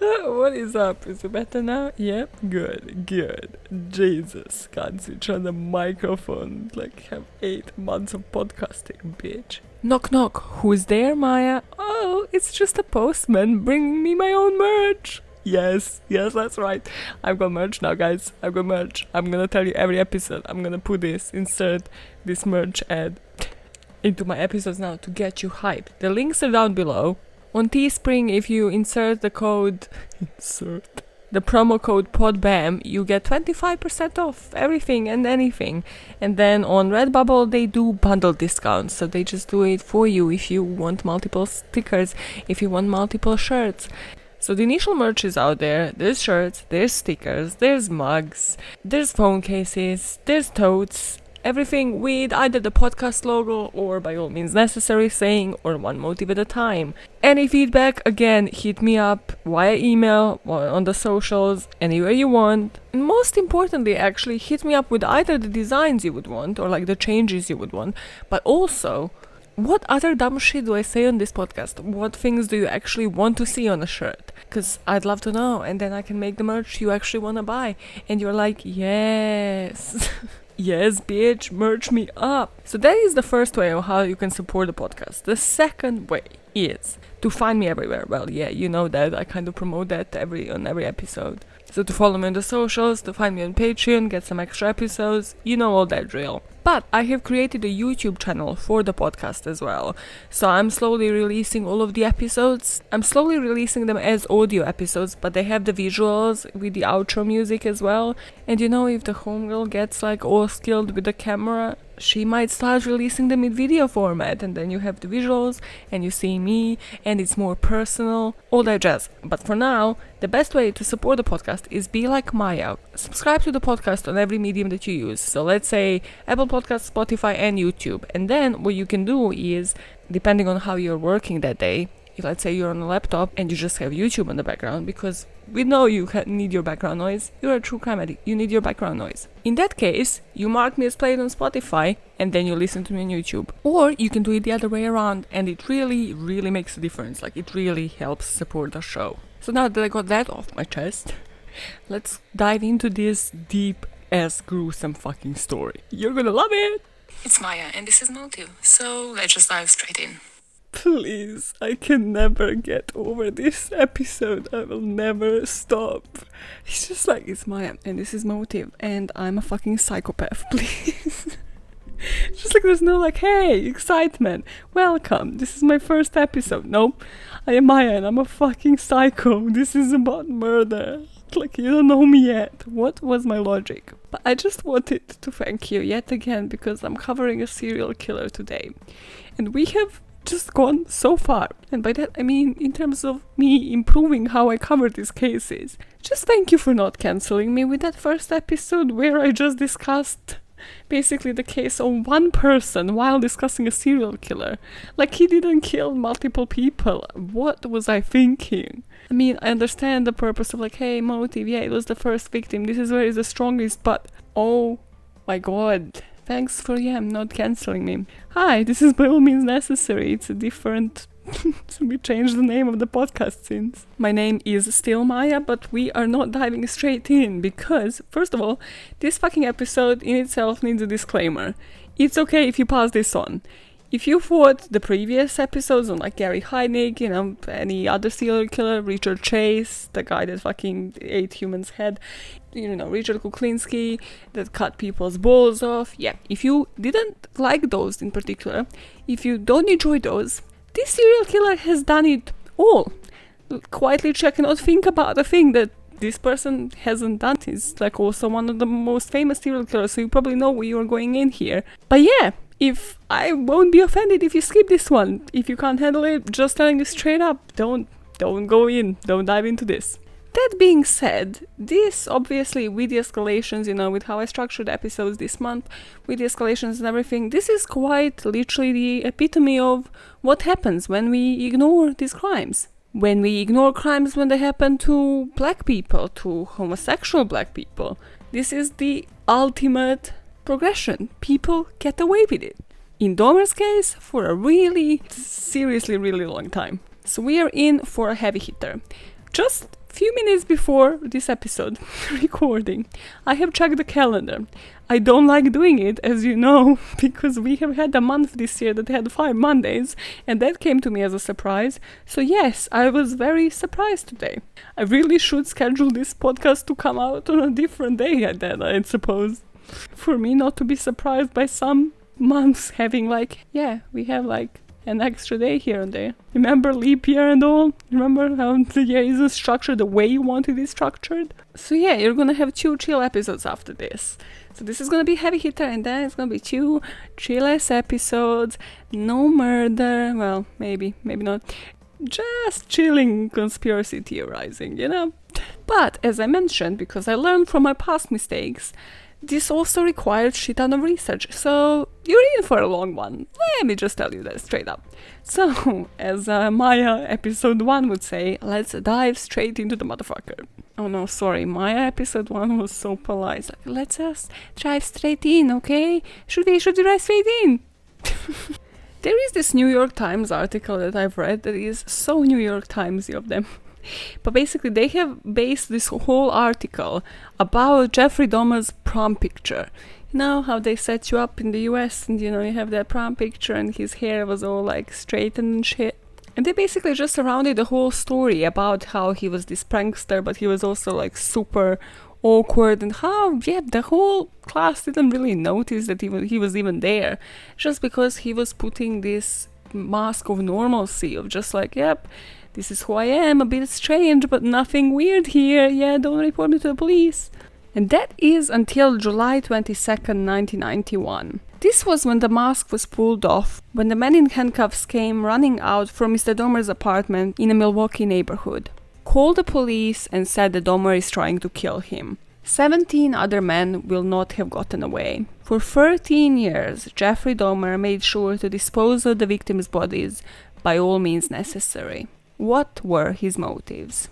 What is up? Is it better now? Yep. Good. Jesus. Can't switch on the microphone. Like, have 8 months of podcasting, bitch. Knock knock. Who's there, Maya? Oh, it's just a postman bringing me my own merch. Yes, that's right. I've got merch now, guys. I've got merch. I'm gonna tell you every episode. I'm gonna insert this merch ad into my episodes now to get you hyped. The links are down below. On Teespring, if you insert the promo code podbamn, you get 25% off everything and anything. And then on Redbubble, they do bundle discounts, so they just do it for you if you want multiple stickers, if you want multiple shirts. So the initial merch is out there. There's shirts, there's stickers, there's mugs, there's phone cases, there's totes, everything with either the podcast logo or by all means necessary saying or one motive at a time. Any feedback, again, hit me up via email or on the socials, anywhere you want. And most importantly, actually, hit me up with either the designs you would want or like the changes you would want, but also what other dumb shit do I say on this podcast? What things do you actually want to see on a shirt? Because I'd love to know, and then I can make the merch you actually want to buy. And you're like, yes. Yes, bitch, merch me up. So that is the first way of how you can support the podcast. The second way is to find me everywhere. Well, yeah, you know that. I kind of promote that on every episode. So to follow me on the socials, to find me on Patreon, get some extra episodes, you know all that drill. But I have created a YouTube channel for the podcast as well. So I'm slowly releasing all of the episodes. I'm slowly releasing them as audio episodes, but they have the visuals with the outro music as well. And you know, if the homegirl gets like all skilled with the camera, she might start releasing them in video format, and then you have the visuals and you see me and it's more personal, all that jazz. But for now, the best way to support the podcast is be like Maya. Subscribe to the podcast on every medium that you use. So let's say Apple Podcasts, Spotify and YouTube. And then what you can do is, depending on how you're working that day, if let's say you're on a laptop and you just have YouTube on the background, because we know you need your background noise. You're a true crime addict. You need your background noise. In that case, you mark me as played on Spotify and then you listen to me on YouTube. Or you can do it the other way around, and it really, really makes a difference. Like, it really helps support the show. So now that I got that off my chest, let's dive into this deep-ass gruesome fucking story. You're gonna love it! It's Maya, and this is Motive, so let's just dive straight in. Please, I can never get over this episode. I will never stop. It's just like, it's Maya, and this is Motive, and I'm a fucking psychopath, please. Just like there's no like, hey, excitement, welcome, this is my first episode. Nope, I am Maya and I'm a fucking psycho. This is about murder. Like, you don't know me yet. What was my logic? But I just wanted to thank you yet again, because I'm covering a serial killer today. And we have just gone so far, and by that I mean in terms of me improving how I cover these cases. Just thank you for not cancelling me with that first episode where I just discussed basically the case of one person while discussing a serial killer. Like, he didn't kill multiple people. What was I thinking? I mean, I understand the purpose of like, hey, Motive, yeah, it was the first victim, this is where he's the strongest, but oh my god, thanks for not cancelling me. Hi, this is by all means necessary. It's a different we changed the name of the podcast since. My name is still Maya, but we are not diving straight in because, first of all, this fucking episode in itself needs a disclaimer. It's okay if you pass this on. If you thought the previous episodes on like Gary Heidnik, any other serial killer, Richard Chase, the guy that fucking ate humans' head, Richard Kuklinski, that cut people's balls off. Yeah, if you didn't like those in particular, if you don't enjoy those, this serial killer has done it all. Quietly check and not think about the thing that this person hasn't done. He's like also one of the most famous serial killers, so you probably know where you're going in here. But yeah, if I won't be offended if you skip this one. If you can't handle it, just telling you straight up, don't go in, don't dive into this. That being said, this obviously with the escalations, with how I structured episodes this month, with the escalations and everything, this is quite literally the epitome of what happens when we ignore these crimes. When we ignore crimes when they happen to black people, to homosexual black people. This is the ultimate progression. People get away with it. In Dahmer's case, for a really, seriously, really long time. So we are in for a heavy hitter. just few minutes before this episode recording, I have checked the calendar. I don't like doing it, as you know, because we have had a month this year that had 5 Mondays, and that came to me as a surprise. So yes, I was very surprised today. I really should schedule this podcast to come out on a different day than I suppose. For me not to be surprised by some months having we have an extra day here and there. Remember leap year and all? Remember how the year isn't structured the way you want it is structured? So yeah, you're gonna have 2 chill episodes after this. So this is gonna be heavy hitter, and then it's gonna be 2 chill-ass episodes. No murder. Well, maybe not. Just chilling conspiracy theorizing, But as I mentioned, because I learned from my past mistakes, this also required shit ton of research, so you're in for a long one. Let me just tell you that straight up. So, as Maya episode 1 would say, let's dive straight into the motherfucker. Oh no, sorry, Maya episode 1 was so polite. Like, let's just dive straight in, okay? Should we dive straight in? There is this New York Times article that I've read that is so New York Timesy of them. But basically they have based this whole article about Jeffrey Dahmer's prom picture. You know how they set you up in the US and you have that prom picture and his hair was all like straightened and shit. And they basically just surrounded the whole story about how he was this prankster, but he was also like super awkward, and how the whole class didn't really notice that he was even there, just because he was putting this mask of normalcy of just like, yep, this is who I am, a bit strange, but nothing weird here. Yeah, don't report me to the police. And that is until July 22nd, 1991. This was when the mask was pulled off, when the man in handcuffs came running out from Mr. Dahmer's apartment in a Milwaukee neighborhood, called the police and said that Dahmer is trying to kill him. 17 other men will not have gotten away. For 13 years, Jeffrey Dahmer made sure to dispose of the victims' bodies by all means necessary. What were his motives?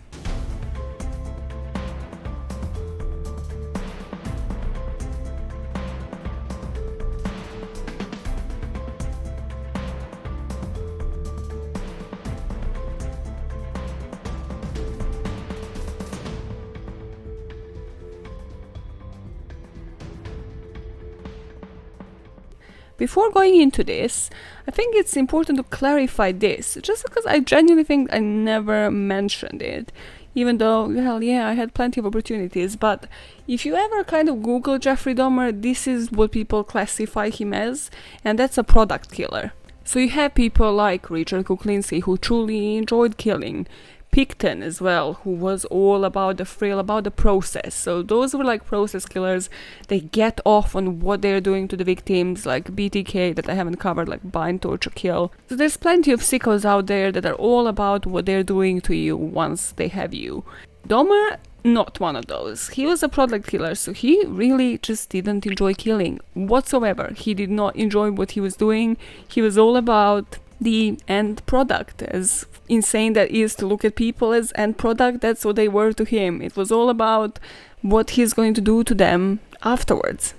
Before going into this, I think it's important to clarify this, just because I genuinely think I never mentioned it, even though, I had plenty of opportunities. But if you ever kind of Google Jeffrey Dahmer, this is what people classify him as, and that's a product killer. So you have people like Richard Kuklinski, who truly enjoyed killing, Picton as well, who was all about the thrill, about the process. So those were like process killers. They get off on what they're doing to the victims, like BTK that I haven't covered, like bind, torture, kill. So there's plenty of sickos out there that are all about what they're doing to you once they have you. Dahmer, not one of those. He was a product killer, so he really just didn't enjoy killing whatsoever. He did not enjoy what he was doing. He was all about the end product. As insane that is to look at people as end product, that's what they were to him. It was all about what he's going to do to them afterwards.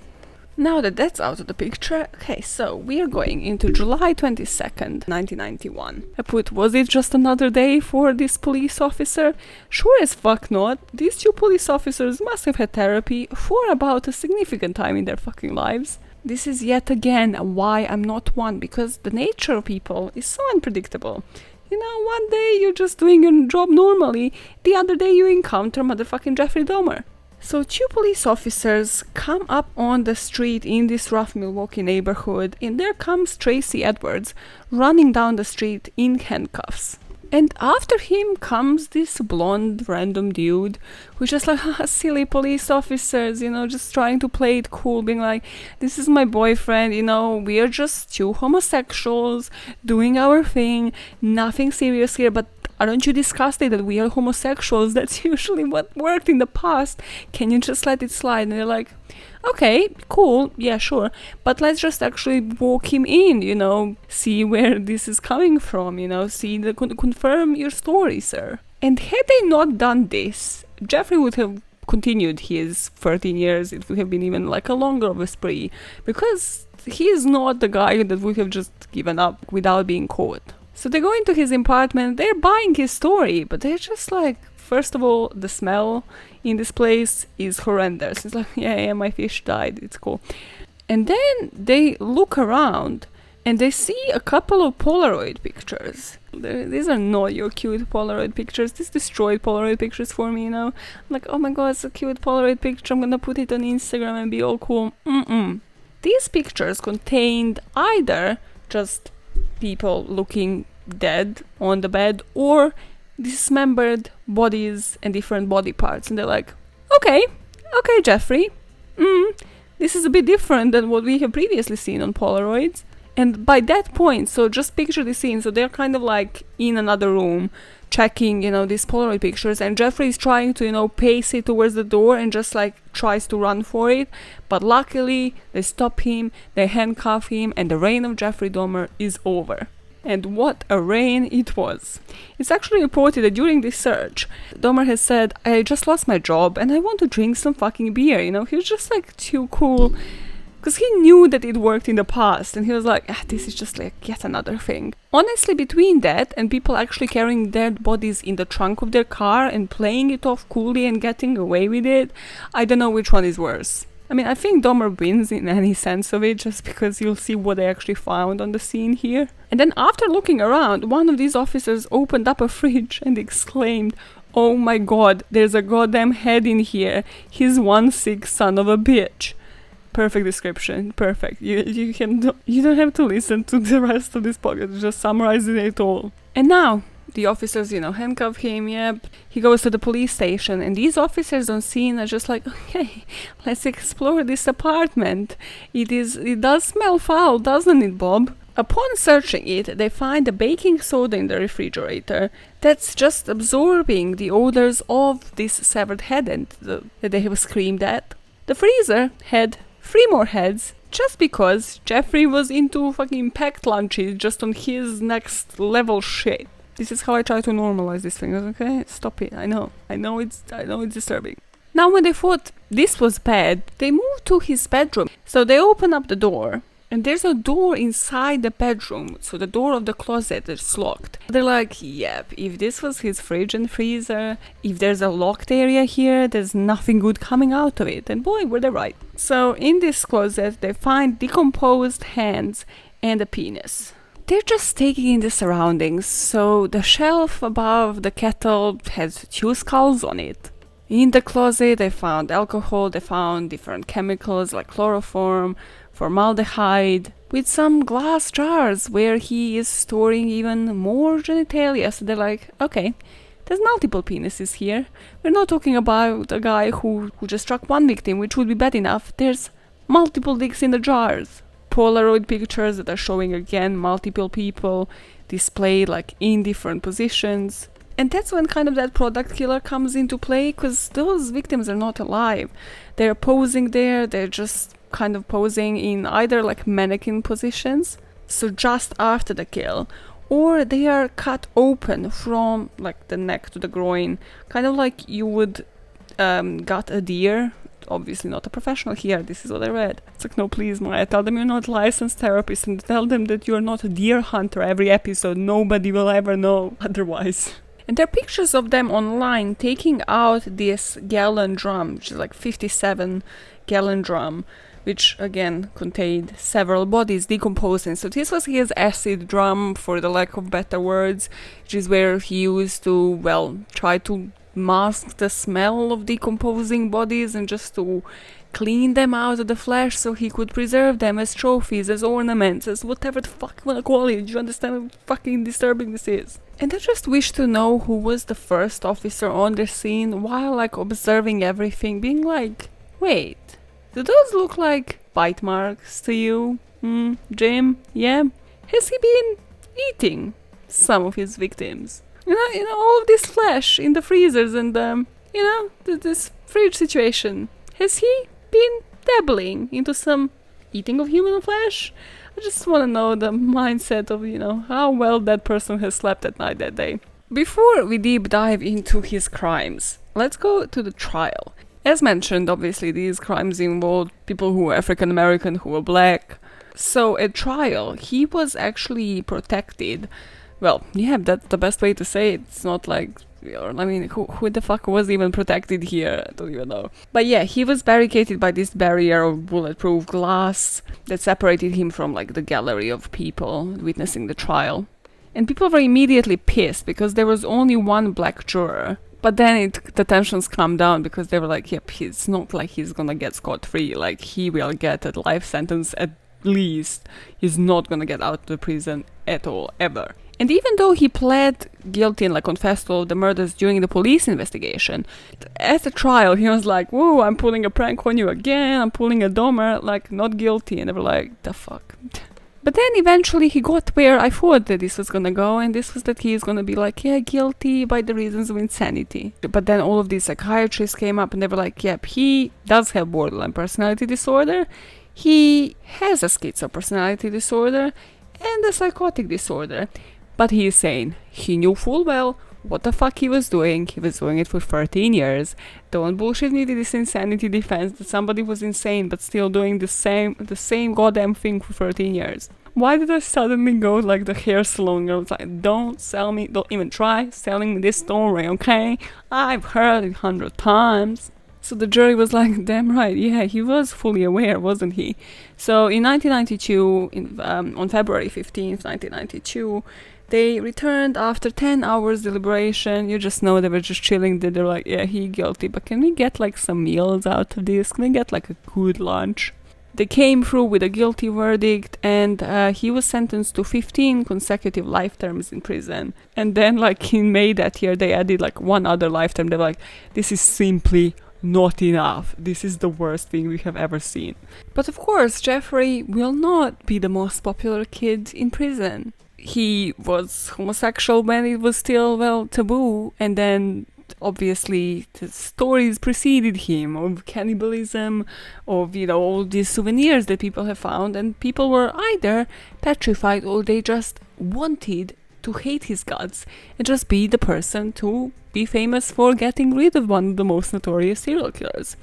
Now that that's out of the picture, okay, so we are going into July 22nd, 1991. I put, was it just another day for this police officer? Sure as fuck not. These 2 police officers must have had therapy for about a significant time in their fucking lives. This is yet again why I'm not one, because the nature of people is so unpredictable. One day you're just doing your job normally, the other day you encounter motherfucking Jeffrey Dahmer. So 2 police officers come up on the street in this rough Milwaukee neighborhood, and there comes Tracy Edwards running down the street in handcuffs. And after him comes this blonde random dude who's just like, silly police officers, just trying to play it cool, being like, this is my boyfriend, we are just 2 homosexuals doing our thing, nothing serious here, but aren't you disgusted that we are homosexuals? That's usually what worked in the past. Can you just let it slide? And they're like, okay, cool, yeah, sure, but let's just actually walk him in, see where this is coming from, confirm your story, sir. And had they not done this, Jeffrey would have continued his 13 years. It would have been even like a longer of a spree, because he is not the guy that would have just given up without being caught. So they go into his apartment, they're buying his story, but they're just like, first of all, the smell in this place is horrendous. It's like, yeah, my fish died, it's cool. And then they look around and they see a couple of Polaroid pictures. These are not your cute Polaroid pictures. These destroyed Polaroid pictures for me, I'm like, oh my god, it's a cute Polaroid picture. I'm gonna put it on Instagram and be all cool. These pictures contained either just people looking dead on the bed or dismembered bodies and different body parts. And they're like, okay, Jeffrey. This is a bit different than what we have previously seen on Polaroids. And by that point, so just picture the scene. So they're kind of like in another room checking, these Polaroid pictures. And Jeffrey is trying to, pace it towards the door and just like tries to run for it. But luckily, they stop him, they handcuff him, and the reign of Jeffrey Dahmer is over. And what a reign it was. It's actually reported that during this search, Dahmer has said, I just lost my job and I want to drink some fucking beer, He was just like too cool. Because he knew that it worked in the past, and he was like, this is just like yet another thing. Honestly, between that and people actually carrying dead bodies in the trunk of their car and playing it off coolly and getting away with it, I don't know which one is worse. I mean, I think Dahmer wins in any sense of it, just because you'll see what they actually found on the scene here. And then after looking around, one of these officers opened up a fridge and exclaimed, oh my god, there's a goddamn head in here. He's one sick son of a bitch. Perfect description. Perfect. You don't have to listen to the rest of this podcast. Just summarizing it all. And now the officers, handcuff him. Yep. He goes to the police station, and these officers on scene are just like, okay, let's explore this apartment. It does smell foul, doesn't it, Bob? Upon searching it, they find a baking soda in the refrigerator that's just absorbing the odors of this severed head that they have screamed at. The freezer had 3 more heads, just because Jeffrey was into fucking packed lunches just on his next level shit. This is how I try to normalize these things, okay? Stop it. I know it's disturbing. Now when they thought this was bad, they moved to his bedroom. So they open up the door, and there's a door inside the bedroom, so the door of the closet is locked. They're like, yep, if this was his fridge and freezer, if there's a locked area here, there's nothing good coming out of it. And boy, were they right. So in this closet, they find decomposed hands and a penis. They're just taking in the surroundings, so the shelf above the kettle has 2 skulls on it. In the closet, they found alcohol, they found different chemicals like chloroform, formaldehyde, with some glass jars where he is storing even more genitalia. So they're like, okay, there's multiple penises here. We're not talking about a guy who just struck one victim, which would be bad enough. There's multiple dicks in the jars. Polaroid pictures that are showing again multiple people displayed like in different positions. And that's when kind of that product killer comes into play, because those victims are not alive. They're posing there, they're just kind of posing in either like mannequin positions, so just after the kill, or they are cut open from like the neck to the groin, kind of like you would gut a deer. Obviously not a professional here, this is what I read. It's like, no, please, Maya, tell them you're not a licensed therapist, and tell them that you're not a deer hunter every episode. Nobody will ever know otherwise. And there are pictures of them online taking out this gallon drum, which is like 57-gallon drum, which again contained several bodies decomposing. So this was his acid drum, for the lack of better words, which is where he used to, well, try to mask the smell of decomposing bodies and just to clean them out of the flesh so he could preserve them as trophies, as ornaments, as whatever the fuck you wanna call it. Do you understand how fucking disturbing this is? And I just wish to know who was the first officer on the scene while like observing everything, being like, wait, do those look like bite marks to you? Jim? Yeah? Has he been eating some of his victims? You know, all of this flesh in the freezers and, this fridge situation. Has he been dabbling into some eating of human flesh? I just want to know the mindset of, how well that person has slept at night that day. Before we deep dive into his crimes, let's go to the trial. As mentioned, obviously, these crimes involved people who were African American, who were black. So at trial, he was actually protected Well, yeah, that's the best way to say it. It's not like, I mean, who the fuck was even protected here? I don't even know. But yeah, he was barricaded by this barrier of bulletproof glass that separated him from like the gallery of people witnessing the trial. And people were immediately pissed because there was only one black juror. But then the tensions calmed down because they were like, yep, it's not like he's gonna get scot-free. Like, he will get a life sentence at least. He's not gonna get out of the prison at all, ever. And even though he pled guilty and like confessed to all the murders during the police investigation, at the trial he was like, whoa, I'm pulling a prank on you again, I'm pulling a Dahmer, like, not guilty. And they were like, the fuck. But then eventually he got where I thought that this was gonna go, and this was that he's gonna be like, yeah, guilty by the reasons of insanity. But then all of these psychiatrists came up and they were like, yep, he does have borderline personality disorder, he has a schizo personality disorder, and a psychotic disorder. But he is saying he knew full well what the fuck he was doing. He was doing it for 13 years. Don't bullshit me with this insanity defense that somebody was insane but still doing the same goddamn thing for 13 years. Why did I suddenly go like the hair salon girl? It's like, don't even try selling me this story, okay? I've heard it 100 times. So the jury was like, damn right, yeah, he was fully aware, wasn't he? So in 1992, on February 15th, 1992, they returned after 10 hours deliberation. You just know they were just chilling. They're like, yeah, he guilty, but can we get like some meals out of this? Can we get like a good lunch? They came through with a guilty verdict, and he was sentenced to 15 consecutive life terms in prison. And then like in May that year, they added like one other life term. They're like, this is simply not enough. This is the worst thing we have ever seen. But of course, Jeffrey will not be the most popular kid in prison. He was homosexual when it was still, well, taboo, and then obviously the stories preceded him of cannibalism, of, you know, all these souvenirs that people have found, and people were either petrified or they just wanted to hate his guts and just be the person to be famous for getting rid of one of the most notorious serial killers.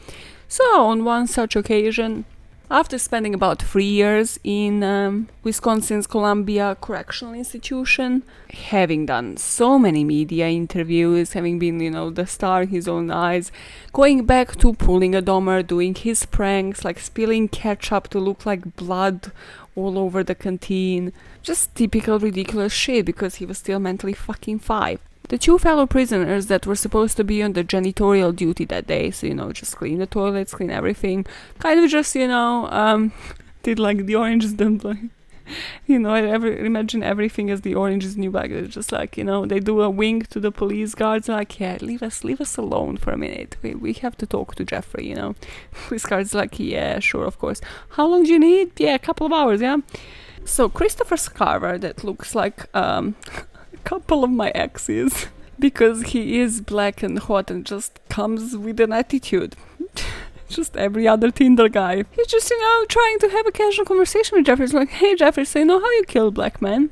So on one such occasion, after spending about 3 years in Wisconsin's Columbia Correctional Institution, having done so many media interviews, having been, you know, the star in his own eyes, going back to pulling a Dahmer, doing his pranks, like spilling ketchup to look like blood all over the canteen, just typical ridiculous shit because he was still mentally fucking 5. The 2 fellow prisoners that were supposed to be on the janitorial duty that day, so, you know, just clean the toilets, clean everything, kind of just, you know, did like the Orange dumpling. You know, imagine everything as the Orange is New Black. It's just like, you know, they do a wink to the police guards, like, yeah, leave us alone for a minute. We have to talk to Jeffrey, you know. Police guards like, yeah, sure, of course. How long do you need? Yeah, a couple of hours, yeah. So Christopher Scarver, that looks like couple of my exes, because he is black and hot and just comes with an attitude. Just every other Tinder guy. He's just, you know, trying to have a casual conversation with Jeffrey. He's like, hey Jeffrey, so you know how you kill black men?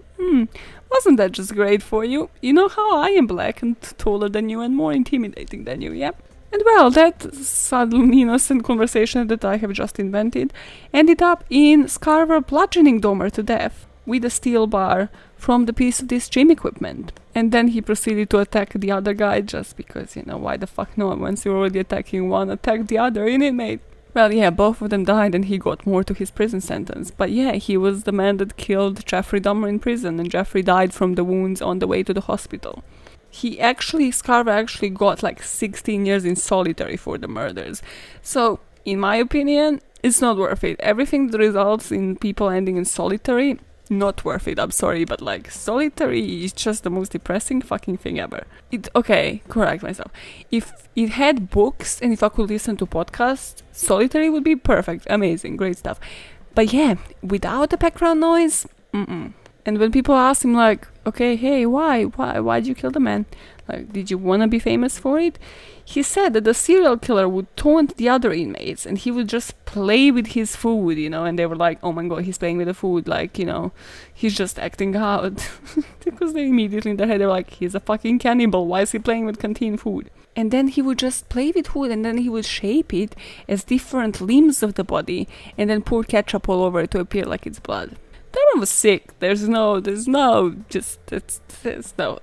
Wasn't that just great for you? You know how I am black and taller than you and more intimidating than you, yeah? And well, that sudden innocent conversation that I have just invented ended up in Scarver bludgeoning Dahmer to death with a steel bar from the piece of this gym equipment. And then he proceeded to attack the other guy just because, you know, why the fuck not? Once you're already attacking one, attack the other, innit, mate? Well, yeah, both of them died and he got more to his prison sentence. But yeah, he was the man that killed Jeffrey Dahmer in prison, and Jeffrey died from the wounds on the way to the hospital. Scarver actually got like 16 years in solitary for the murders. So, in my opinion, it's not worth it. Everything that results in people ending in solitary, not worth it, I'm sorry, but like solitary is just the most depressing fucking thing ever. Correct myself. If it had books and if I could listen to podcasts, solitary would be perfect, amazing, great stuff. But yeah, without the background noise, And when people ask him like, okay, hey, why'd you kill the man? Like, did you want to be famous for it? He said that the serial killer would taunt the other inmates and he would just play with his food, you know, and they were like, oh my god, he's playing with the food, like, you know, he's just acting out. Because they immediately in their head, they were like, he's a fucking cannibal, why is he playing with canteen food? And then he would just play with food and then he would shape it as different limbs of the body and then pour ketchup all over it to appear like it's blood. Dahmer was sick. There's no, no.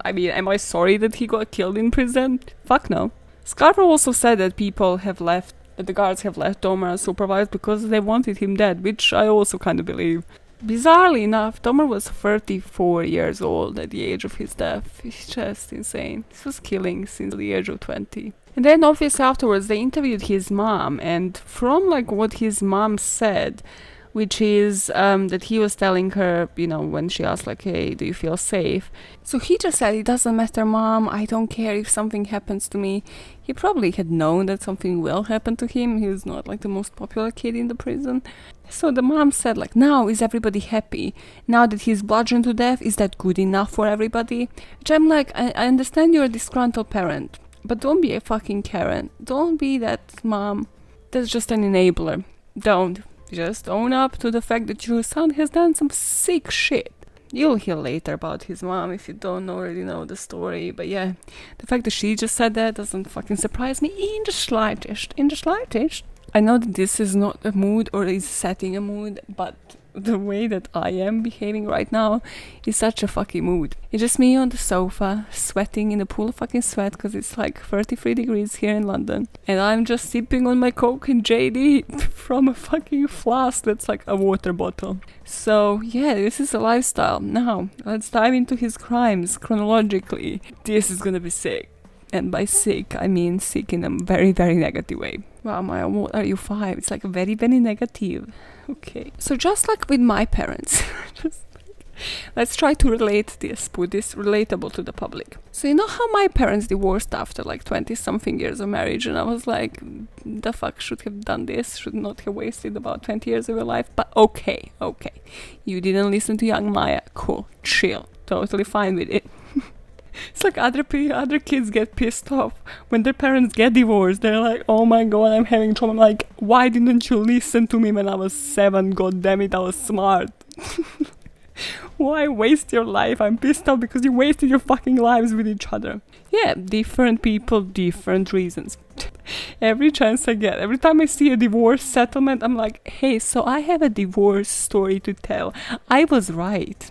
I mean, am I sorry that he got killed in prison? Fuck no. Scarborough also said that the guards have left Dahmer unsupervised because they wanted him dead, which I also kind of believe. Bizarrely enough, Dahmer was 34 years old at the age of his death. It's just insane. This was killing since the age of 20. And then obviously afterwards they interviewed his mom, and from like what his mom said, which is that he was telling her, you know, when she asked like, hey, do you feel safe? So he just said, it doesn't matter, mom, I don't care if something happens to me. He probably had known that something will happen to him. He was not like the most popular kid in the prison. So the mom said like, now is everybody happy? Now that he's bludgeoned to death, is that good enough for everybody? Which I'm like, I understand you're a disgruntled parent, but don't be a fucking Karen. Don't be that mom that's just an enabler. Don't. Just own up to the fact that your son has done some sick shit. You'll hear later about his mom if you don't already know the story, but yeah, the fact that she just said that doesn't fucking surprise me in the slightest. I know that this is not a mood or is setting a mood, but the way that I am behaving right now is such a fucking mood. It's just me on the sofa, sweating in a pool of fucking sweat because it's like 33 degrees here in London. And I'm just sipping on my Coke and JD from a fucking flask that's like a water bottle. So yeah, this is a lifestyle. Now, let's dive into his crimes chronologically. This is gonna be sick. And by sick, I mean sick in a very, very negative way. Wow, Maya, what are you 5? It's like very, very negative. Okay. So just like with my parents, let's try to relate this, put this relatable to the public. So you know how my parents divorced after like 20-something years of marriage, and I was like, the fuck, should have done this, should not have wasted about 20 years of your life, but okay. You didn't listen to young Maya, cool, chill, totally fine with it. It's like other kids get pissed off when their parents get divorced. They're like, oh my god, I'm having trauma. I'm like, why didn't you listen to me when I was 7? God damn it, I was smart. Why waste your life? I'm pissed off because you wasted your fucking lives with each other. Yeah, different people, different reasons. Every chance I get, every time I see a divorce settlement, I'm like, hey, so I have a divorce story to tell. I was right.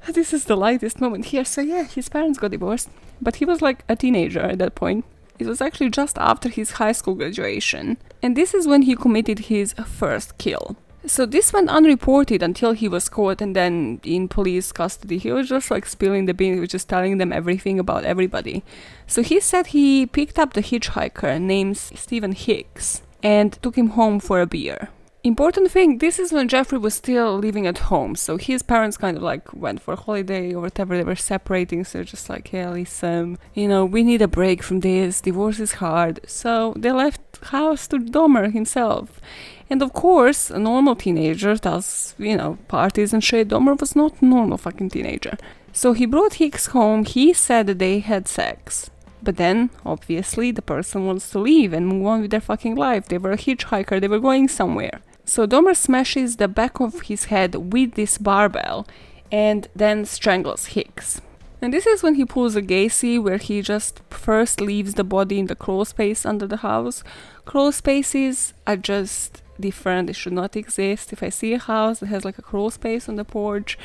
This is the lightest moment here. So yeah, his parents got divorced, but he was like a teenager at that point. It was actually just after his high school graduation, and this is when he committed his first kill. So this went unreported until he was caught, and then in police custody he was just like spilling the beans, he was just telling them everything about everybody. So he said he picked up the hitchhiker named Stephen Hicks and took him home for a beer. Important thing, this is when Jeffrey was still living at home, so his parents kind of like went for a holiday or whatever, they were separating, so just like, hey, listen, you know, we need a break from this, divorce is hard, so they left house to Dahmer himself. And of course, a normal teenager does, you know, parties and shit. Dahmer was not a normal fucking teenager. So he brought Hicks home, he said that they had sex. But then, obviously, the person wants to leave and move on with their fucking life. They were a hitchhiker, they were going somewhere. So Dahmer smashes the back of his head with this barbell and then strangles Hicks. And this is when he pulls a Gacy, where he just first leaves the body in the crawl space under the house. Crawl spaces are just different, they should not exist. If I see a house that has like a crawl space on the porch,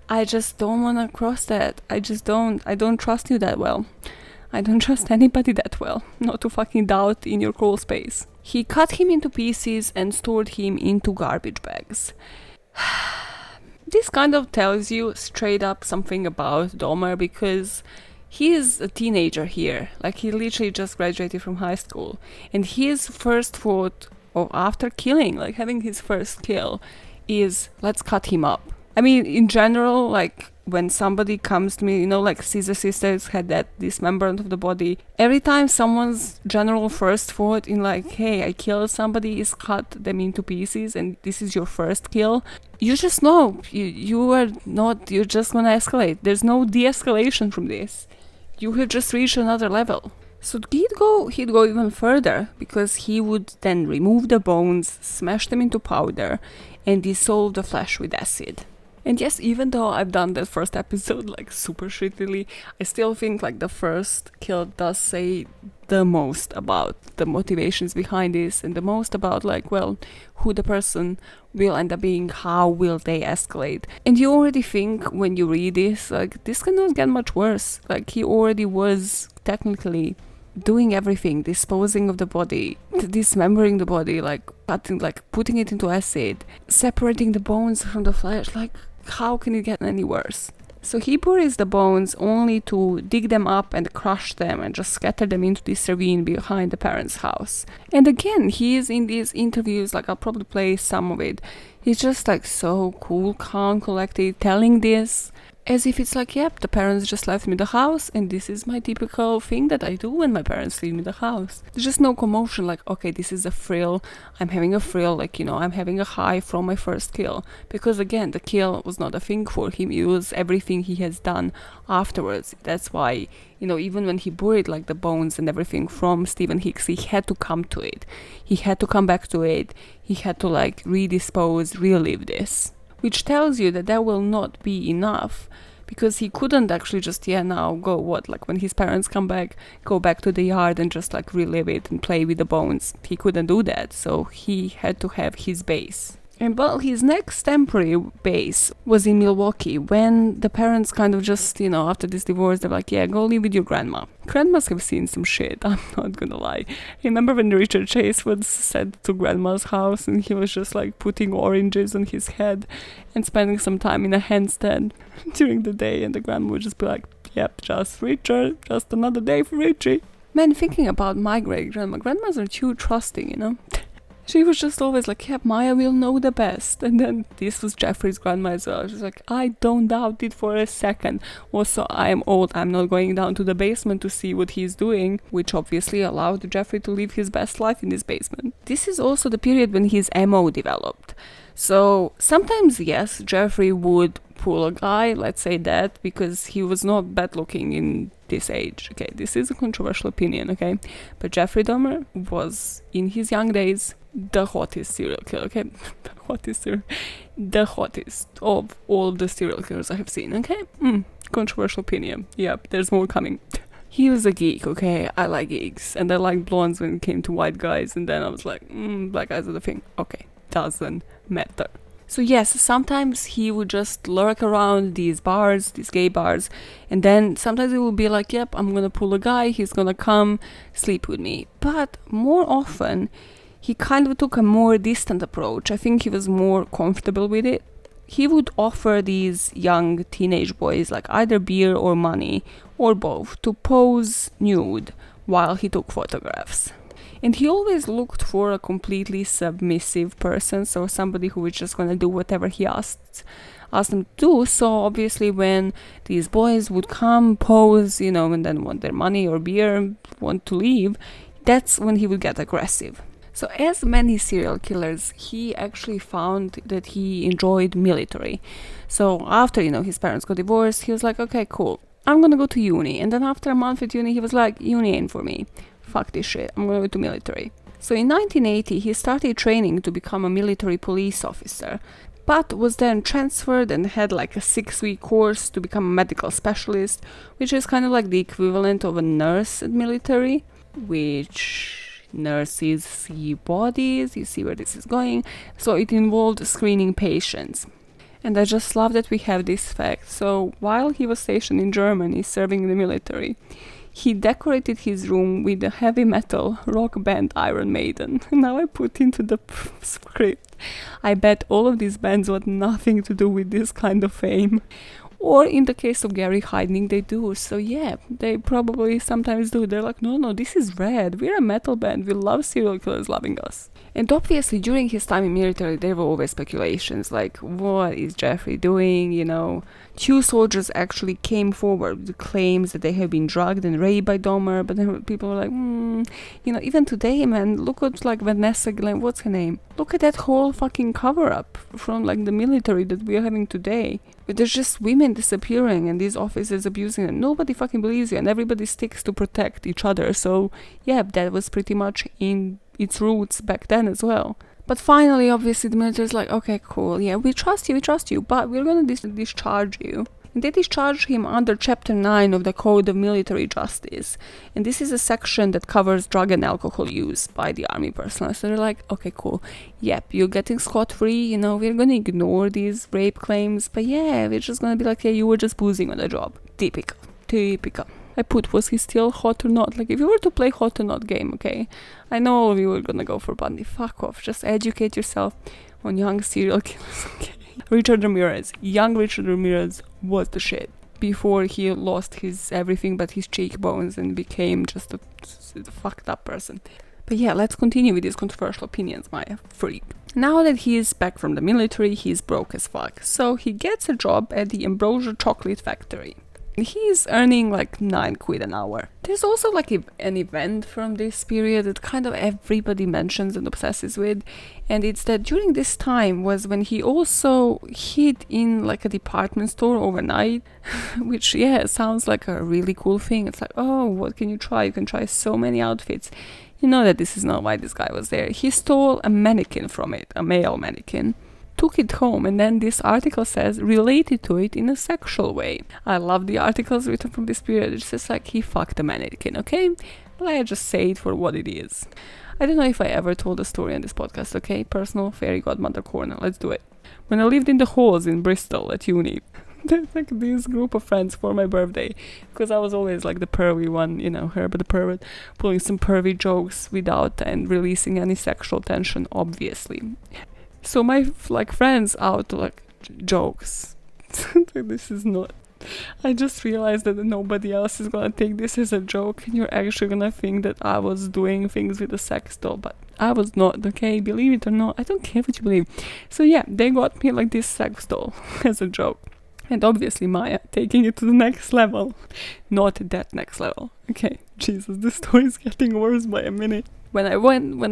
I just don't want to cross that. I don't trust you that well. I don't trust anybody that well, not to fucking doubt in your crawl space. He cut him into pieces and stored him into garbage bags. This kind of tells you straight up something about Dahmer, because he is a teenager here. Like, he literally just graduated from high school, and his first thought of after killing, like having his first kill, is let's cut him up. I mean, in general, like when somebody comes to me, you know, like Scissor Sisters had that dismemberment of the body. Every time someone's general first thought in like, hey, I killed somebody, is cut them into pieces, and this is your first kill, you just know you're just gonna escalate. There's no de-escalation from this. You have just reached another level. So he'd go even further, because he would then remove the bones, smash them into powder, and dissolve the flesh with acid. And yes, even though I've done that first episode like super shittily, I still think like the first kill does say the most about the motivations behind this, and the most about like, well, who the person will end up being, how will they escalate. And you already think when you read this, like, this cannot get much worse. Like, he already was technically doing everything, disposing of the body, dismembering the body, like cutting, like putting it into acid, separating the bones from the flesh. Like, how can it get any worse? So he buries the bones only to dig them up and crush them and just scatter them into this ravine behind the parents' house. And again, he is in these interviews, like I'll probably play some of it, he's just like so cool, calm, collected, telling this as if it's like, yep, the parents just left me the house and this is my typical thing that I do when my parents leave me the house. There's just no commotion, like, okay, this is a thrill, I'm having a thrill, like, you know, I'm having a high from my first kill. Because again, the kill was not a thing for him, it was everything he has done afterwards. That's why, you know, even when he buried like the bones and everything from Stephen Hicks, he had to come to it. He had to come back to it. He had to like redispose, relive this. Which tells you that will not be enough, because he couldn't actually just, now go, like when his parents come back, go back to the yard and just like relive it and play with the bones. He couldn't do that, so he had to have his base. And well, his next temporary base was in Milwaukee, when the parents kind of just, after this divorce, they're like, yeah, go live with your grandma. Grandmas have seen some shit, I'm not gonna lie. Remember when Richard Chase was sent to grandma's house and he was just like putting oranges on his head and spending some time in a handstand during the day, and the grandma would just be like, yep, just Richard, just another day for Richie. Man, thinking about my grandmas are too trusting, She was just always like, yeah, Maya will know the best. And then this was Jeffrey's grandma as well. She's like, I don't doubt it for a second. Also, I am old. I'm not going down to the basement to see what he's doing, which obviously allowed Jeffrey to live his best life in this basement. This is also the period when his MO developed. So sometimes, yes, Jeffrey would pull a guy, let's say that, because he was not bad looking in this age. Okay, this is a controversial opinion, okay? But Jeffrey Dahmer was, in his young days, the hottest serial killer, okay? The hottest of all of the serial killers I have seen, okay? Controversial opinion. Yep, there's more coming. He was a geek, okay? I like geeks, and I like blondes when it came to white guys, and then I was like, black guys are the thing. Okay, doesn't matter. So yes, sometimes he would just lurk around these bars, these gay bars, and then sometimes it would be like, yep, I'm gonna pull a guy, he's gonna come sleep with me. But more often, he kind of took a more distant approach. I think he was more comfortable with it. He would offer these young teenage boys like either beer or money, or both, to pose nude while he took photographs. And he always looked for a completely submissive person, so somebody who was just gonna do whatever he asked them to do. So obviously when these boys would come, pose, and then want their money or beer, want to leave, that's when he would get aggressive. So as many serial killers, he actually found that he enjoyed military. So after, his parents got divorced, he was like, okay, cool, I'm gonna go to uni. And then after a month at uni, he was like, uni ain't for me. Fuck this shit, I'm gonna go to military. So in 1980, he started training to become a military police officer, but was then transferred and had like a 6-week course to become a medical specialist, which is kind of like the equivalent of a nurse at military, which nurses see bodies, you see where this is going. So it involved screening patients. And I just love that we have this fact. So while he was stationed in Germany serving in the military, he decorated his room with a heavy metal rock band Iron Maiden. Now I put into the script, I bet all of these bands want nothing to do with this kind of fame. Or in the case of Gary Hiding, they do. So yeah, they probably sometimes do. They're like, no, this is rad. We're a metal band. We love serial killers loving us. And obviously during his time in military, there were always speculations like, what is Jeffrey doing? 2 soldiers actually came forward with claims that they have been drugged and raped by Dahmer. But then people were like, even today, man, look at like Vanessa Glenn, what's her name? Look at that whole fucking cover-up from like the military that we are having today. There's just women disappearing and these officers abusing them. Nobody fucking believes you, and everybody sticks to protect each other. So yeah, that was pretty much in its roots back then as well. But finally, obviously, the military's like, okay, cool, yeah, we trust you, but we're gonna discharge you. And they discharged him under Chapter 9 of the Code of Military Justice. And this is a section that covers drug and alcohol use by the army personnel. So they're like, okay, cool. Yep, you're getting scot-free, you know, we're gonna ignore these rape claims. But yeah, we're just gonna be like, yeah, you were just boozing on the job. Typical. I put, was he still hot or not? Like, if you were to play hot or not game, okay? I know all of you were gonna go for Bundy. Fuck off. Just educate yourself on young serial killers, okay? Young Richard Ramirez was the shit before he lost his everything but his cheekbones and became just a fucked up person. But yeah, let's continue with these controversial opinions, Maya. Freak. Now that he is back from the military, he's broke as fuck. So he gets a job at the Ambrosia Chocolate Factory. He's earning like 9 quid an hour. There's also like an event from this period that kind of everybody mentions and obsesses with, and it's that during this time was when he also hid in like a department store overnight, which yeah, sounds like a really cool thing. It's like, oh, what can you try? You can try so many outfits. You know that this is not why this guy was there. He stole a mannequin from it, a male mannequin, took it home, and then this article says related to it in a sexual way. I love the articles written from this period. It says like he fucked a mannequin, okay? Let's just say it for what it is. I don't know if I ever told a story on this podcast, okay? Personal fairy godmother corner, let's do it. When I lived in the halls in Bristol at uni, there's like this group of friends for my birthday, because I was always like the pervy one, you know, Herbert the pervert, pulling some pervy jokes without and releasing any sexual tension, obviously. So my like friends out like jokes. This is not. I just realized that nobody else is gonna take this as a joke, and you're actually gonna think that I was doing things with a sex doll, but I was not. Okay, believe it or not, I don't care what you believe. So yeah, they got me like this sex doll as a joke, and obviously Maya taking it to the next level, not that next level. Okay, Jesus, this story is getting worse by a minute. When I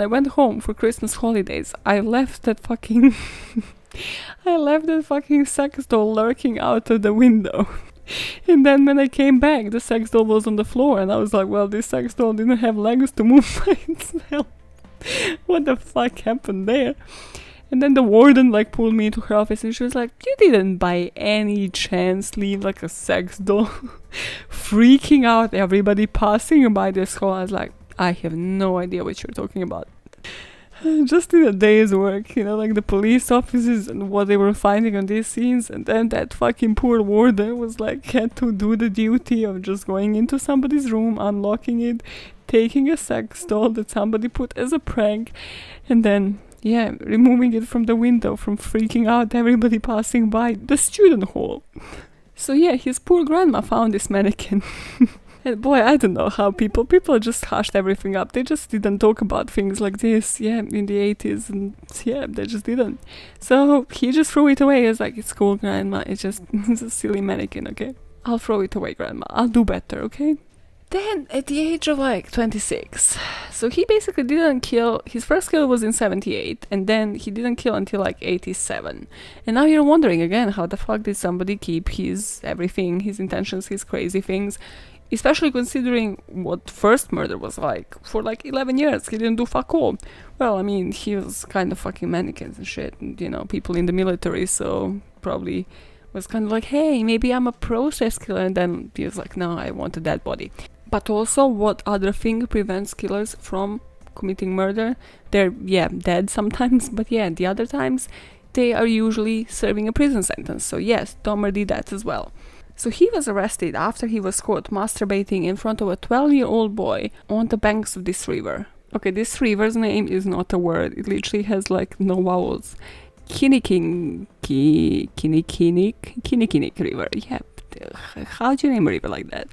went home for Christmas holidays, I left that fucking sex doll lurking out of the window. And then when I came back, the sex doll was on the floor, and I was like, well, this sex doll didn't have legs to move by itself. What the fuck happened there? And then the warden like pulled me into her office, and she was like, you didn't by any chance leave like a sex doll freaking out everybody passing by this hall? I was like, I have no idea what you're talking about. Just in a day's work, you know, like the police officers and what they were finding on these scenes, and then that fucking poor warden was like, had to do the duty of just going into somebody's room, unlocking it, taking a sex doll that somebody put as a prank, and then, yeah, removing it from the window from freaking out everybody passing by the student hall. So yeah, his poor grandma found this mannequin. And boy, I don't know how people just hushed everything up. They just didn't talk about things like this, yeah, in the 80s, and yeah, they just didn't. So he just threw it away. It's like, it's cool, grandma, it's a silly mannequin, okay? I'll throw it away, grandma, I'll do better, okay? Then, at the age of like 26, so he basically didn't kill, his first kill was in 78, and then he didn't kill until like 87. And now you're wondering again, how the fuck did somebody keep his everything, his intentions, his crazy things? Especially considering what first murder was like. For like 11 years, he didn't do fuck all. Well, I mean, he was kind of fucking mannequins and shit, and, you know, people in the military, so probably was kind of like, hey, maybe I'm a process killer, and then he was like, no, I want a dead body. But also, what other thing prevents killers from committing murder? They're, yeah, dead sometimes, but yeah, the other times, they are usually serving a prison sentence. So yes, Dahmer did that as well. So he was arrested after he was caught masturbating in front of a 12-year-old boy on the banks of this river. Okay, this river's name is not a word. It literally has like no vowels. Kinnickinnick River. Yep. How do you name a river like that?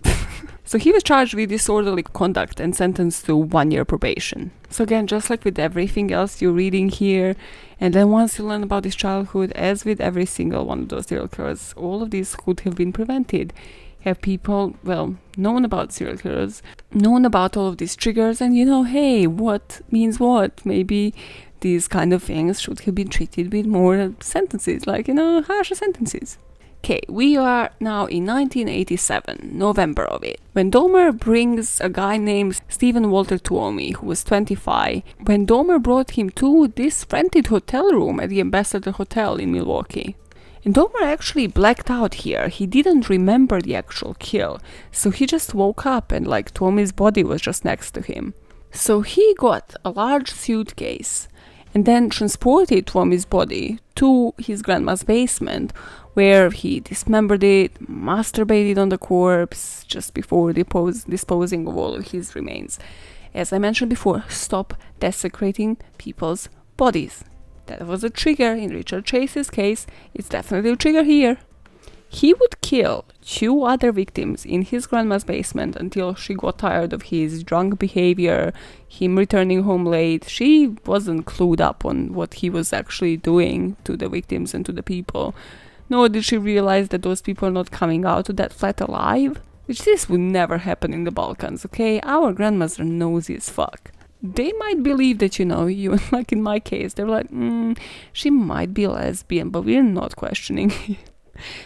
So he was charged with disorderly conduct and sentenced to 1 year probation. So again, just like with everything else you're reading here, and then once you learn about his childhood, as with every single one of those serial killers, all of these could have been prevented. Have people, well, known about serial killers, known about all of these triggers, and you know, hey, what means what? Maybe these kind of things should have been treated with more sentences, like, you know, harsher sentences. Okay, we are now in 1987, November of it, when Dahmer brings a guy named Stephen Walter Tuomi, who was 25, when Dahmer brought him to this rented hotel room at the Ambassador Hotel in Milwaukee. And Dahmer actually blacked out here. He didn't remember the actual kill. So he just woke up and like Tommy's body was just next to him. So he got a large suitcase and then transported Tommy's body to his grandma's basement, where he dismembered it, masturbated on the corpse just before disposing of all of his remains. As I mentioned before, stop desecrating people's bodies. That was a trigger in Richard Chase's case. It's definitely a trigger here. He would kill 2 other victims in his grandma's basement until she got tired of his drunk behavior, him returning home late. She wasn't clued up on what he was actually doing to the victims and to the people. Nor did she realize that those people are not coming out of that flat alive. Which this would never happen in the Balkans, okay? Our grandmas are nosy as fuck. They might believe that, you like in my case, they're like, she might be lesbian, but we're not questioning.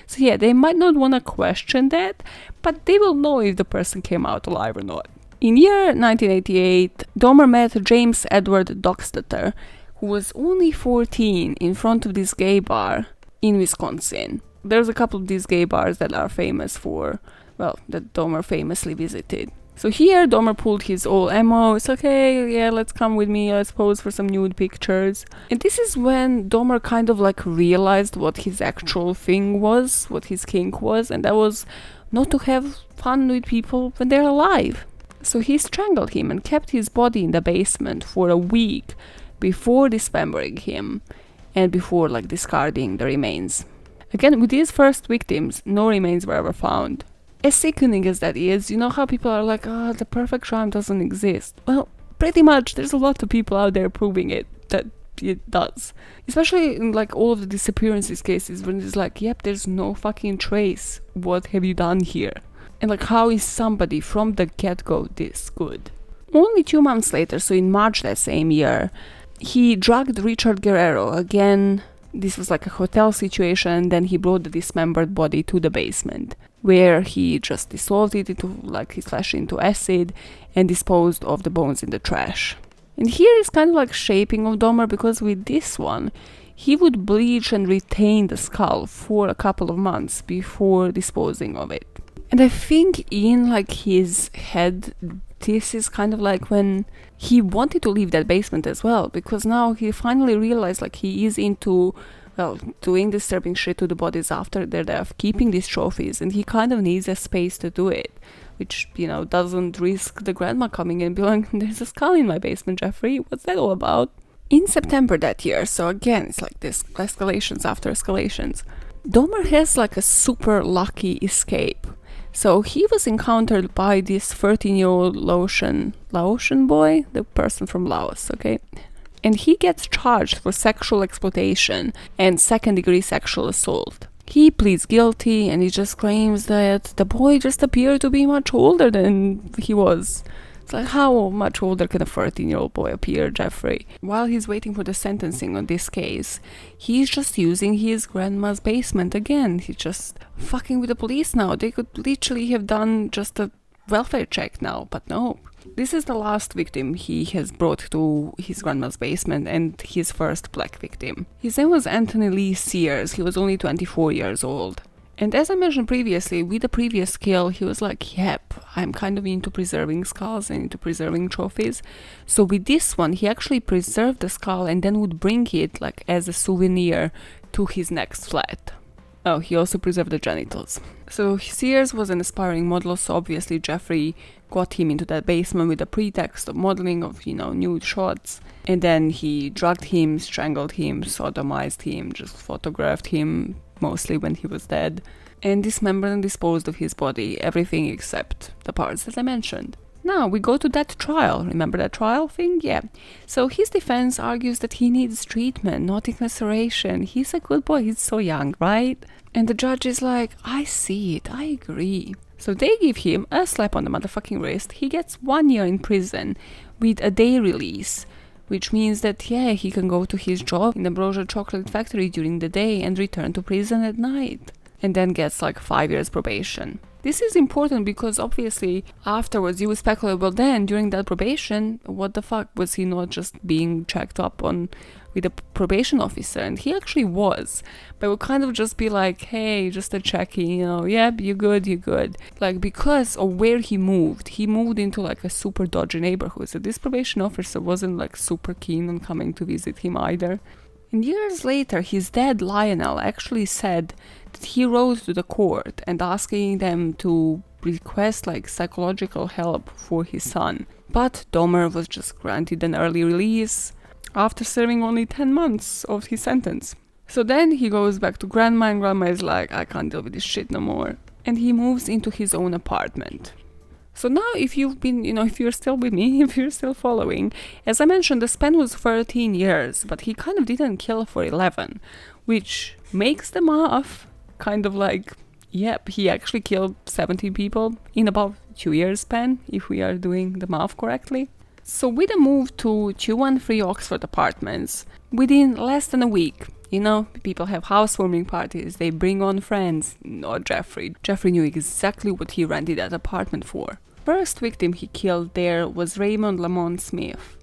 So yeah, they might not want to question that, but they will know if the person came out alive or not. In year 1988, Dahmer met James Edward Dockstader, who was only 14, in front of this gay bar in Wisconsin. There's a couple of these gay bars that are famous for, that Dahmer famously visited. So here, Dahmer pulled his old ammo. It's okay, yeah, let's come with me, let's pose for some nude pictures. And this is when Dahmer kind of like realized what his actual thing was, what his kink was, and that was not to have fun with people when they're alive. So he strangled him and kept his body in the basement for a week before dismembering him and before like discarding the remains. Again, with these first victims, no remains were ever found. As sickening as that is, you know how people are like, the perfect crime doesn't exist. Well, pretty much, there's a lot of people out there proving that it does. Especially in like all of the disappearances cases when it's like, yep, there's no fucking trace. What have you done here? And like, how is somebody from the get-go this good? Only 2 months later, so in March that same year, he drugged Richard Guerrero again. This was like a hotel situation. Then he brought the dismembered body to the basement, where he just dissolved it into, like, he slashed into acid and disposed of the bones in the trash. And here is kind of like shaping of Dahmer, because with this one, he would bleach and retain the skull for a couple of months before disposing of it. And I think in like his head, this is kind of like when he wanted to leave that basement as well, because now he finally realized like he is into, doing disturbing shit to the bodies after their death, keeping these trophies, and he kind of needs a space to do it, which, doesn't risk the grandma coming and being like, there's a skull in my basement, Jeffrey, what's that all about? In September that year, so again, it's like this escalations after escalations, Dahmer has like a super lucky escape. So he was encountered by this 13-year-old Laotian boy, the person from Laos, okay? And he gets charged for sexual exploitation and second-degree sexual assault. He pleads guilty and he just claims that the boy just appeared to be much older than he was. It's like, how much older can a 13-year-old boy appear, Jeffrey? While he's waiting for the sentencing on this case, he's just using his grandma's basement again. He's just fucking with the police now. They could literally have done just a welfare check now, but no. This is the last victim he has brought to his grandma's basement, and his first black victim. His name was Anthony Lee Sears. He was only 24 years old. And as I mentioned previously, with the previous kill, he was like, yep, I'm kind of into preserving skulls and into preserving trophies. So with this one, he actually preserved the skull and then would bring it like as a souvenir to his next flat. Oh, he also preserved the genitals. So Sears was an aspiring model, so obviously Jeffrey got him into that basement with the pretext of modeling of, nude shots. And then he drugged him, strangled him, sodomized him, just photographed him, mostly when he was dead, and dismembered and disposed of his body, everything except the parts that I mentioned. Now we go to that trial. Remember that trial thing? Yeah. So his defense argues that he needs treatment, not incarceration. He's a good boy, he's so young, right? And the judge is like, I see it, I agree. So they give him a slap on the motherfucking wrist. He gets 1 year in prison with a day release, which means that, yeah, he can go to his job in the Ambrosia chocolate factory during the day and return to prison at night. And then gets like 5 years probation. This is important because obviously afterwards you would speculate, well then, during that probation, what the fuck, was he not just being checked up on with a probation officer, and he actually was, but would kind of just be like, hey, just a checking, yep, you're good. Like, because of where he moved into like a super dodgy neighborhood, so this probation officer wasn't like super keen on coming to visit him either. And years later, his dad Lionel actually said that he wrote to the court and asking them to request like psychological help for his son. But Dahmer was just granted an early release after serving only 10 months of his sentence. So then he goes back to grandma, and grandma is like, I can't deal with this shit no more. And he moves into his own apartment. So now if you've been, if you're still with me, if you're still following, as I mentioned, the span was 13 years, but he kind of didn't kill for 11, which makes the math kind of like, yep, he actually killed 17 people in about 2 years span, if we are doing the math correctly. So with a move to 213 Oxford Apartments, within less than a week, people have housewarming parties, they bring on friends. Not Jeffrey. Jeffrey knew exactly what he rented that apartment for. First victim he killed there was Raymond Lamont Smith.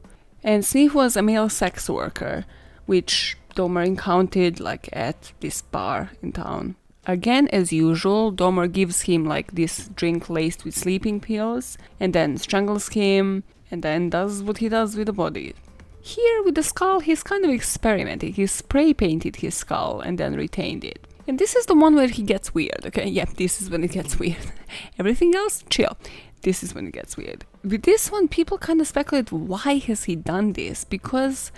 And Smith was a male sex worker, which Dahmer encountered like at this bar in town. Again, as usual, Dahmer gives him like this drink laced with sleeping pills, and then strangles him, and then does what he does with the body. Here with the skull, he's kind of experimenting. He spray painted his skull and then retained it. And this is the one where he gets weird, okay? Yep, this is when it gets weird. Everything else, chill. This is when it gets weird. With this one, people kind of speculate, why has he done this? Because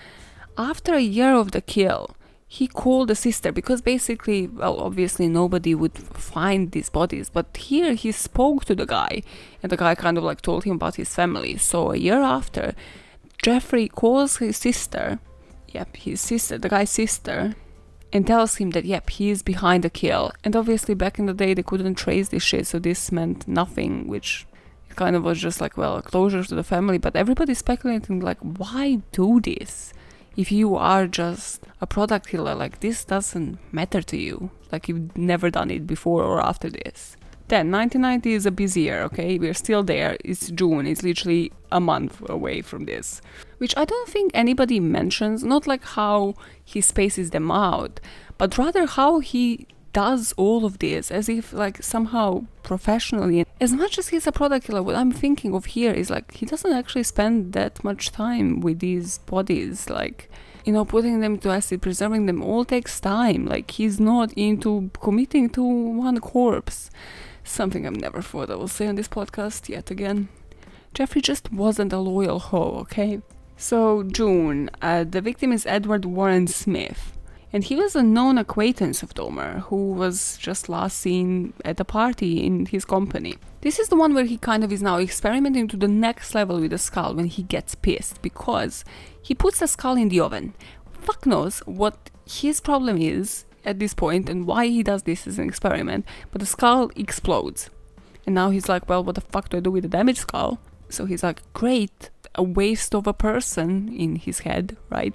after a year of the kill, he called the sister, because basically, well, obviously nobody would find these bodies, but here he spoke to the guy, and the guy kind of like told him about his family. So a year after, Jeffrey calls his sister, the guy's sister, and tells him that, he is behind the kill. And obviously back in the day, they couldn't trace this shit, so this meant nothing, which kind of was just like, well, closure to the family. But everybody's speculating, like, why do this? If you are just a product killer, like, this doesn't matter to you. Like, you've never done it before or after this. Then, 1990 is a busy year, okay? We're still there. It's June. It's literally a month away from this. Which I don't think anybody mentions. Not like how he spaces them out, but rather how he does all of this as if like somehow professionally. As much as he's a product killer, what I'm thinking of here is like he doesn't actually spend that much time with these bodies. Like, putting them to acid, preserving them all takes time. Like, he's not into committing to one corpse. Something I've never thought I will say on this podcast yet again. Jeffrey just wasn't a loyal hoe, okay? So, June, the victim is Edward Warren Smith. And he was a known acquaintance of Dahmer, who was just last seen at a party in his company. This is the one where he kind of is now experimenting to the next level with the skull when he gets pissed, because he puts the skull in the oven. Fuck knows what his problem is at this point and why he does this as an experiment, but the skull explodes. And now he's like, well, what the fuck do I do with the damaged skull? So he's like, great, a waste of a person in his head, right?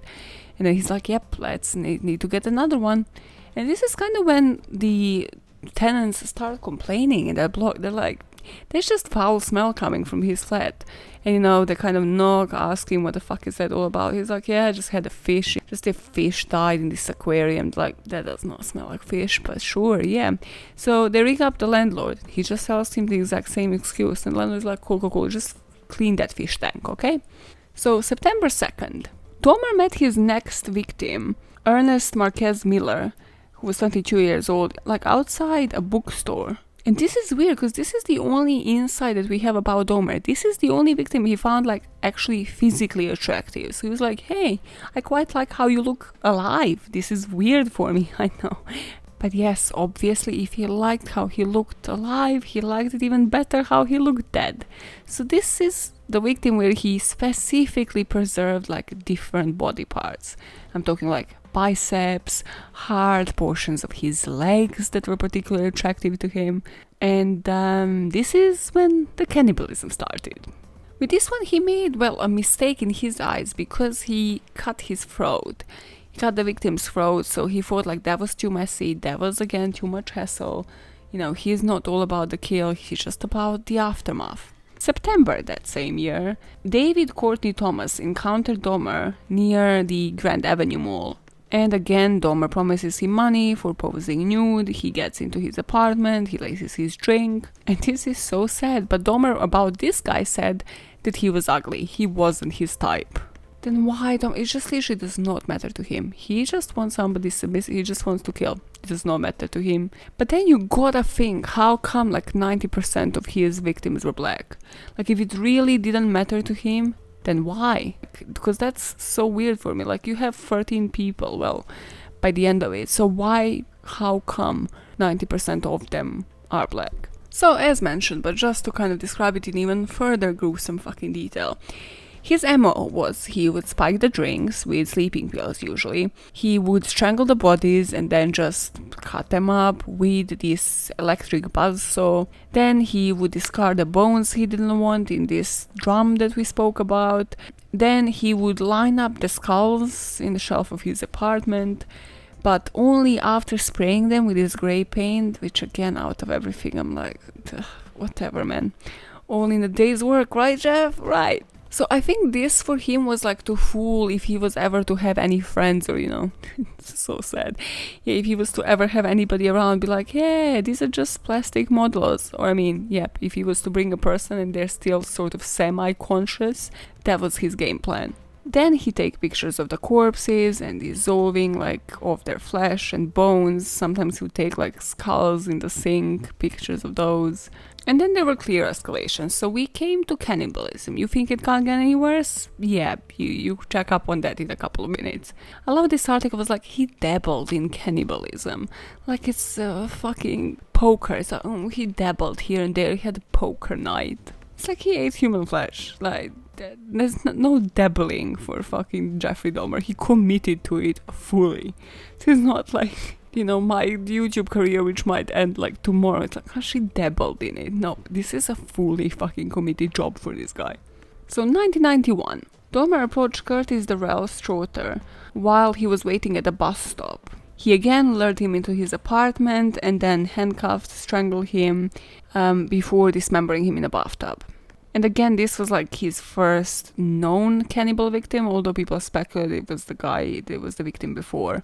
And then he's like, yep, let's need to get another one. And this is kind of when the tenants start complaining in that block. They're like, there's just foul smell coming from his flat. And they kind of knock, ask him what the fuck is that all about. He's like, yeah, I just had a fish. Just a fish died in this aquarium. Like, that does not smell like fish, but sure, yeah. So they rig up the landlord. He just tells him the exact same excuse. And the landlord's like, cool, just clean that fish tank, okay? So September 2nd, Dahmer met his next victim, Ernest Marquez Miller, who was 22 years old, like outside a bookstore. And this is weird because this is the only insight that we have about Dahmer. This is the only victim he found like actually physically attractive. So he was like, hey, I quite like how you look alive. This is weird for me, I know. But yes, obviously, if he liked how he looked alive, he liked it even better how he looked dead. So this is the victim where he specifically preserved like different body parts. I'm talking like biceps, hard portions of his legs that were particularly attractive to him. And this is when the cannibalism started. With this one, he made, well, a mistake in his eyes because he cut his throat. He cut the victim's throat, so he thought like that was too messy, that was again too much hassle. He's not all about the kill, he's just about the aftermath. September that same year, David Courtney Thomas encountered Dahmer near the Grand Avenue Mall. And again, Dahmer promises him money for posing nude. He gets into his apartment, he laces his drink. And this is so sad, but Dahmer about this guy said that he was ugly. He wasn't his type. Then why Dahmer? It just literally does not matter to him. He just wants somebody submissive. He just wants to kill. It does not matter to him. But then you gotta think, how come like 90% of his victims were black? Like if it really didn't matter to him, then why? Because that's so weird for me. Like you have 13 people, well, by the end of it. So why, how come 90% of them are black? So as mentioned, but just to kind of describe it in even further gruesome fucking detail. His MO was he would spike the drinks with sleeping pills usually. He would strangle the bodies and then just cut them up with this electric buzzsaw. Then he would discard the bones he didn't want in this drum that we spoke about. Then he would line up the skulls in the shelf of his apartment, but only after spraying them with his grey paint, which again, out of everything, I'm like, whatever, man. All in a day's work, right, Jeff? Right. So I think this for him was like to fool if he was ever to have any friends or, it's so sad. Yeah, if he was to ever have anybody around, be like, yeah, these are just plastic models. Or if he was to bring a person and they're still sort of semi-conscious, that was his game plan. Then he take pictures of the corpses and dissolving like of their flesh and bones. Sometimes he would take like skulls in the sink, pictures of those. And then there were clear escalations. So we came to cannibalism. You think it can't get any worse? Yeah, you check up on that in a couple of minutes. I love this article. It was like, he dabbled in cannibalism. Like it's fucking poker. It's like, he dabbled here and there. He had a poker night. It's like he ate human flesh. Like, there's no dabbling for fucking Jeffrey Dahmer. He committed to it fully. It's not like, my YouTube career which might end like tomorrow. It's like, she dabbled in it. No, this is a fully fucking committed job for this guy. So 1991, Dahmer approached Curtis Darrell Strother while he was waiting at a bus stop. He again lured him into his apartment and then handcuffed, strangled him before dismembering him in a bathtub. And again, this was like his first known cannibal victim, although people speculate it was the guy that was the victim before.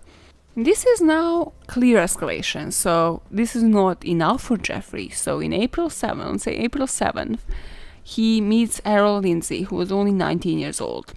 And this is now clear escalation, so this is not enough for Jeffrey. So in April 7th, he meets Errol Lindsay, who was only 19 years old.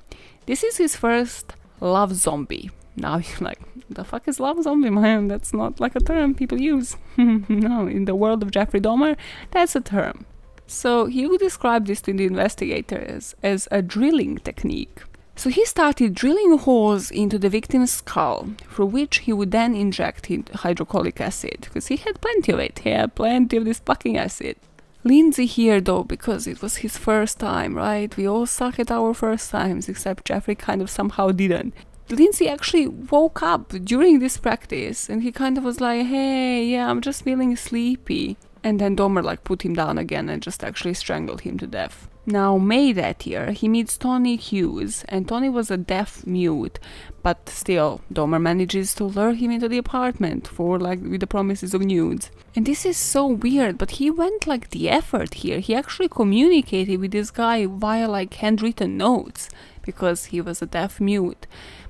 This is his first love zombie. Now you're like, the fuck is love zombie, man? That's not like a term people use. No, in the world of Jeffrey Dahmer, that's a term. So he would describe this to the investigators as a drilling technique. So he started drilling holes into the victim's skull, through which he would then inject hydrochloric acid, because he had plenty of it. He had plenty of this fucking acid. Lindsay here though, because it was his first time, right? We all suck at our first times, except Jeffrey kind of somehow didn't. Lindsay actually woke up during this practice and he kind of was like, hey, yeah, I'm just feeling sleepy. And then Dahmer put him down again and just actually strangled him to death. Now, May that year, he meets Tony Hughes, and Tony was a deaf mute, but still, Dahmer manages to lure him into the apartment with the promises of nudes. And this is so weird, but he went the effort here. He actually communicated with this guy via handwritten notes, because he was a deaf mute.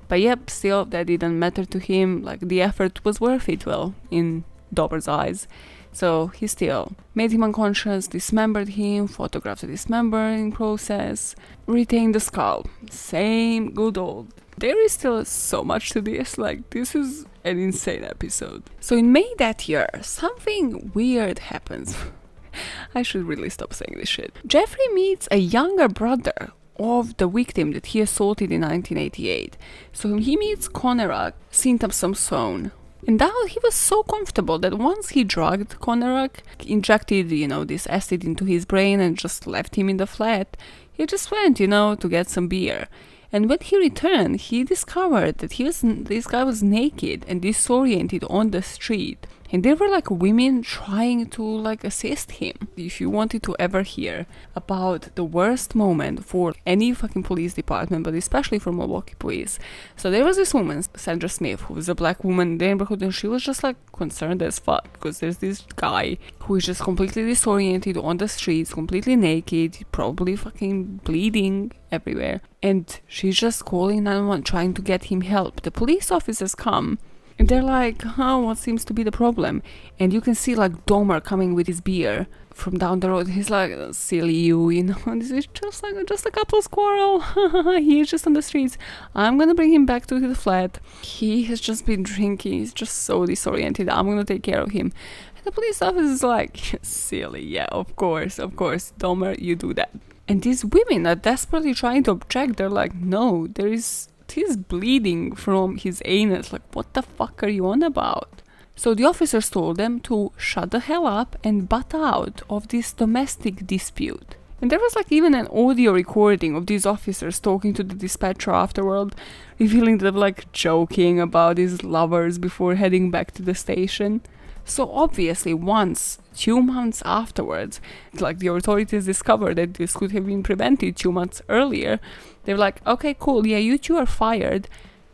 But yep, still, that didn't matter to him. The effort was worth it, well, in Dahmer's eyes. So he still made him unconscious, dismembered him, photographed the dismembering process, retained the skull. Same good old. There is still so much to this, this is an insane episode. So in May that year, something weird happens. I should really stop saying this shit. Jeffrey meets a younger brother of the victim that he assaulted in 1988. So he meets Conarak Sintamson. And now he was so comfortable that once he drugged Conarak, injected, this acid into his brain and just left him in the flat, he just went, to get some beer. And when he returned, he discovered that this guy was naked and disoriented on the street. And there were like women trying to like assist him. If you wanted to ever hear about the worst moment for any fucking police department, but especially for Milwaukee police. So there was this woman, Sandra Smith, who was a black woman in the neighborhood, and she was just like concerned as fuck because there's this guy who is just completely disoriented on the streets, completely naked, probably fucking bleeding everywhere. And she's just calling 911 trying to get him help. The police officers come. And they're like, what seems to be the problem? And you can see like Dahmer coming with his beer from down the road. He's like, silly you know, this is just a couple's quarrel. He's just on the streets. I'm gonna bring him back to the flat. He has just been drinking. He's just so disoriented. I'm gonna take care of him. And the police officer is like, silly, yeah, of course, Dahmer, you do that. And these women are desperately trying to object. They're like, no, he's bleeding from his anus. Like, what the fuck are you on about? So the officers told them to shut the hell up and butt out of this domestic dispute. And there was like even an audio recording of these officers talking to the dispatcher afterward, revealing them like joking about his lovers before heading back to the station. So obviously once, 2 months afterwards, like the authorities discovered that this could have been prevented 2 months earlier, they were like, okay, cool, yeah, you two are fired.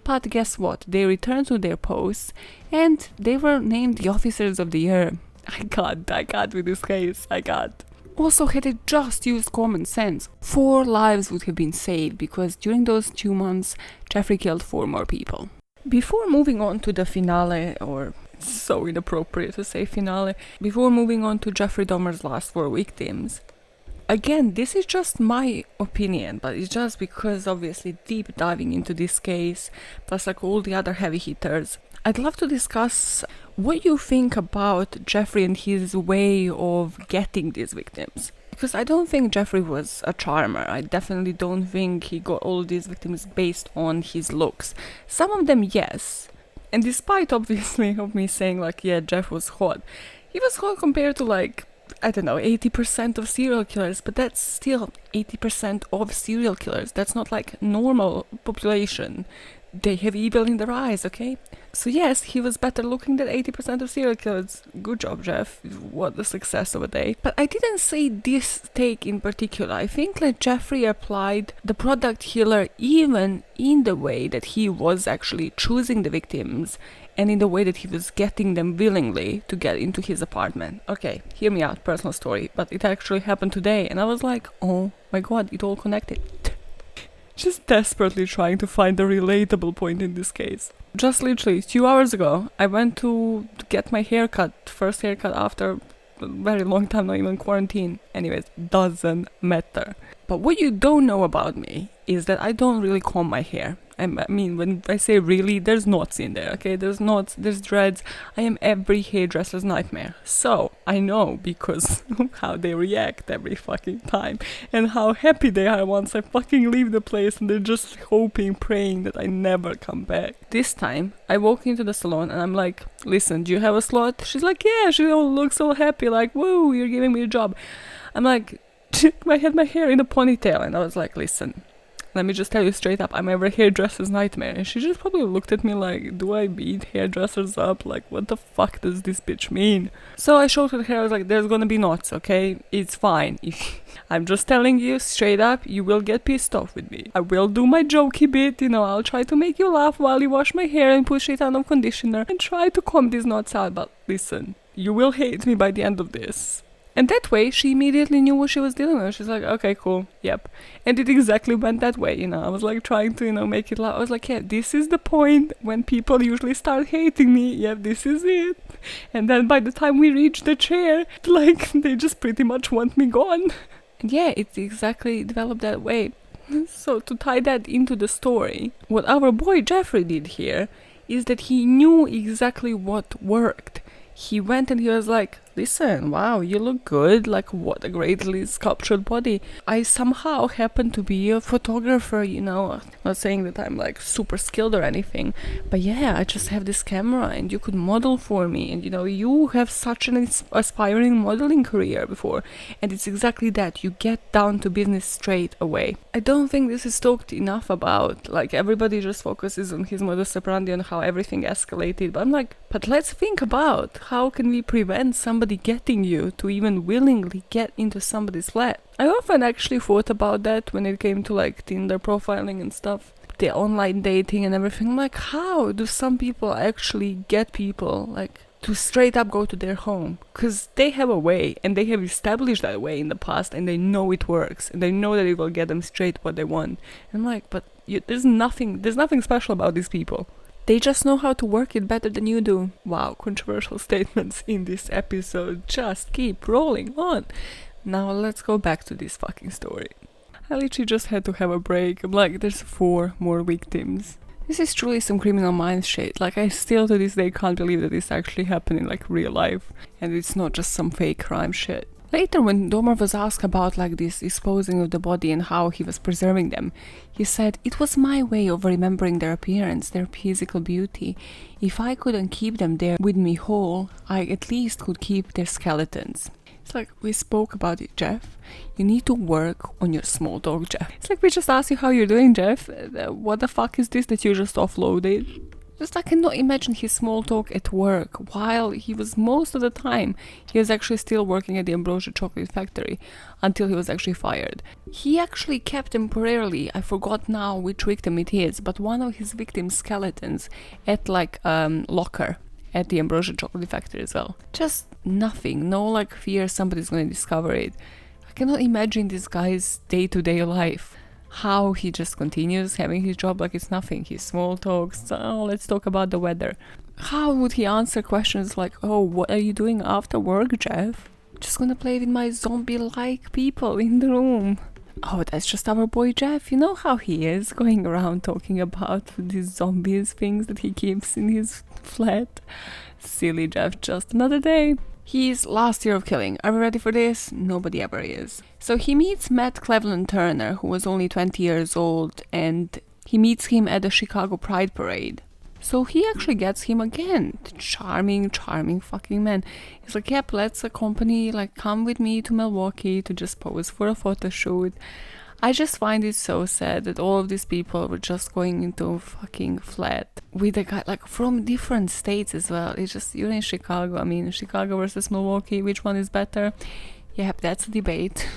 But guess what? They returned to their posts and they were named the Officers of the Year. I got with this case, I got. Also, had they just used common sense, 4 lives would have been saved because during those 2 months, Jeffrey killed 4 more people. Before moving on to the finale, or it's so inappropriate to say finale, before moving on to Jeffrey Dahmer's last 4 victims, again, this is just my opinion, but it's just because obviously deep diving into this case, plus like all the other heavy hitters, I'd love to discuss what you think about Jeffrey and his way of getting these victims. Because I don't think Jeffrey was a charmer. I definitely don't think he got all these victims based on his looks. Some of them, yes. And despite obviously of me saying like, yeah, Jeff was hot, he was hot compared to like, I don't know, 80% of serial killers, but that's still 80% of serial killers. That's not like normal population. They have evil in their eyes, okay? So yes, he was better looking than 80% of serial killers. Good job, Jeff. What a success of a day. But I didn't say this take in particular. I think that Jeffrey applied the product healer even in the way that he was actually choosing the victims and in the way that he was getting them willingly to get into his apartment. Okay, hear me out, personal story, but it actually happened today and I was like, oh my god, it all connected. Just desperately trying to find a relatable point in this case. Just literally 2 hours ago, I went to get my haircut, first haircut after a very long time, not even quarantine. Anyways, doesn't matter. But what you don't know about me is that I don't really comb my hair. I mean, when I say really, there's knots in there, okay? There's knots, there's dreads. I am every hairdresser's nightmare. So, I know because of how they react every fucking time. And how happy they are once I fucking leave the place and they're just hoping, praying that I never come back. This time, I walk into the salon and I'm like, listen, do you have a slot? She's like, yeah. She looks all happy, like, whoa, you're giving me a job. I'm like, I had my hair in a ponytail and I was like, listen, let me just tell you straight up, I'm every hairdresser's nightmare. And she just probably looked at me like, do I beat hairdressers up? Like, what the fuck does this bitch mean? So I showed her the hair, I was like, there's gonna be knots, okay? It's fine. I'm just telling you straight up, you will get pissed off with me. I will do my jokey bit, I'll try to make you laugh while you wash my hair and push it on of conditioner and try to comb these knots out, but listen, you will hate me by the end of this. And that way, she immediately knew what she was dealing with. She's like, okay, cool, yep. And it exactly went that way, I was like trying to, make it loud. I was like, yeah, this is the point when people usually start hating me. Yep, this is it. And then by the time we reach the chair, like, they just pretty much want me gone. And yeah, it exactly developed that way. So to tie that into the story, what our boy Jeffrey did here is that he knew exactly what worked. He went and he was like, listen, wow, you look good, like what a greatly sculptured body. I somehow happen to be a photographer, you know, not saying that I'm like super skilled or anything, but yeah, I just have this camera and you could model for me, and you know, you have such an aspiring modeling career before, and it's exactly that, you get down to business straight away. I don't think this is talked enough about, like everybody just focuses on his modus operandi and how everything escalated, but I'm like, but let's think about how can we prevent somebody getting you to even willingly get into somebody's flat. I often actually thought about that when it came to like Tinder profiling and stuff, the online dating and everything. I'm like, how do some people actually get people like to straight up go to their home? Because they have a way, and they have established that way in the past, and they know it works, and they know that it will get them straight what they want. And I'm like, but there's nothing special about these people. They just know how to work it better than you do. Wow, controversial statements in this episode. Just keep rolling on. Now let's go back to this fucking story. I literally just had to have a break. I'm like, there's 4 more victims. This is truly some Criminal Minds shit. Like, I still to this day can't believe that this actually happened in like real life, and it's not just some fake crime shit. Later, when Dahmer was asked about like this disposing of the body and how he was preserving them, he said, "It was my way of remembering their appearance, their physical beauty. If I couldn't keep them there with me whole, I at least could keep their skeletons." It's like, we spoke about it, Jeff. You need to work on your small talk, Jeff. It's like we just asked you how you're doing, Jeff. What the fuck is this that you just offloaded? Just I cannot imagine his small talk at work, while he was most of the time, he was actually still working at the Ambrosia chocolate factory until he was actually fired. He actually kept temporarily, I forgot now which victim it is, but one of his victims' skeletons at like locker at the Ambrosia chocolate factory as well. Just nothing, no like fear somebody's going to discover it. I cannot imagine this guy's day-to-day life. How he just continues having his job like it's nothing. He small talks, oh, let's talk about the weather. How would he answer questions like, oh, what are you doing after work, Jeff? Just gonna play with my zombie-like people in the room. Oh, that's just our boy Jeff. You know how he is, going around talking about these zombies things that he keeps in his flat. Silly Jeff, just another day. His last year of killing. Are we ready for this? Nobody ever is. So he meets Matt Cleveland Turner, who was only 20 years old, and he meets him at the Chicago Pride Parade. So he actually gets him again. Charming fucking man. He's like, yep, let's accompany, like, come with me to Milwaukee to just pose for a photo shoot. I just find it so sad that all of these people were just going into a fucking flat with a guy, like, from different states as well. It's just, you're in Chicago. I mean, Chicago versus Milwaukee, which one is better? Yep, that's a debate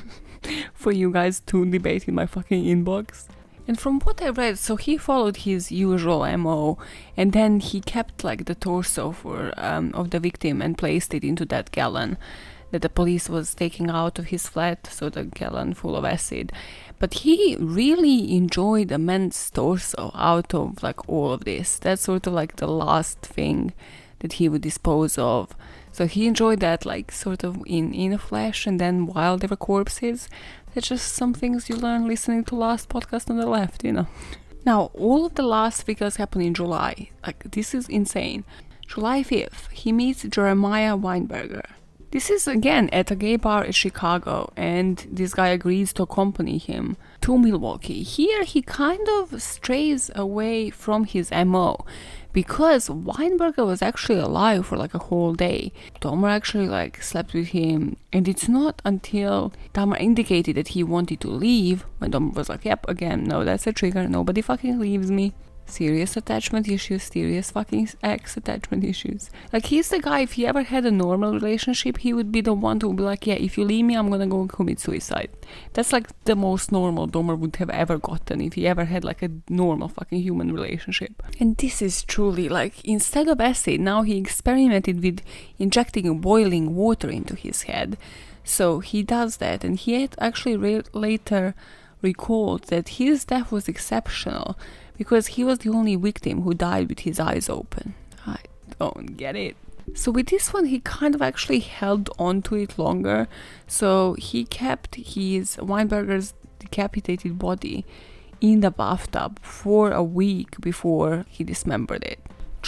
for you guys to debate in my fucking inbox. And from what I read, so he followed his usual MO, and then he kept like the torso of the victim and placed it into that gallon that the police was taking out of his flat, so the gallon full of acid. But he really enjoyed the man's torso out of like all of this. That's sort of like the last thing that he would dispose of. So he enjoyed that like sort of in a flesh, and then while they were corpses. That's just some things you learn listening to last podcast on the left, you know. Now, all of the last figures happen in July. Like, this is insane. July 5th, he meets Jeremiah Weinberger. This is again at a gay bar in Chicago, and this guy agrees to accompany him to Milwaukee. Here he kind of strays away from his MO, because Weinberger was actually alive for like a whole day. Dahmer actually like slept with him, and it's not until Dahmer indicated that he wanted to leave when Dahmer was like, yep, again, no, that's a trigger, nobody fucking leaves me. Serious attachment issues, serious fucking ex attachment issues. Like, he's the guy, if he ever had a normal relationship, he would be the one to be like, yeah, if you leave me, I'm gonna go commit suicide. That's like the most normal Dahmer would have ever gotten if he ever had like a normal fucking human relationship. And this is truly like, instead of acid, now he experimented with injecting boiling water into his head. So he does that, and he had actually later recalled that his death was exceptional because he was the only victim who died with his eyes open. I don't get it. So with this one, he kind of actually held on to it longer. So he kept his Weinberger's decapitated body in the bathtub for a week before he dismembered it.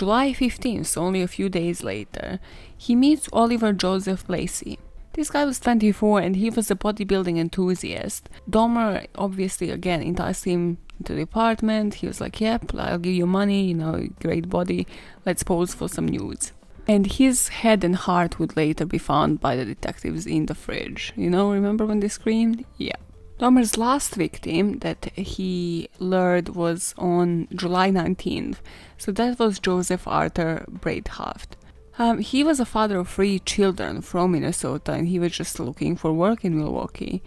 July 15th, so only a few days later, he meets Oliver Joseph Lacey. This guy was 24 and he was a bodybuilding enthusiast. Dahmer obviously again enticed him into the apartment. He was like, yep, I'll give you money, you know, great body, let's pose for some nudes. And his head and heart would later be found by the detectives in the fridge. You know, remember when they screamed? Yeah. Dahmer's last victim that he lured was on July 19th. So that was Joseph Arthur Breithaft. He was a father of 3 children from Minnesota and he was just looking for work in Milwaukee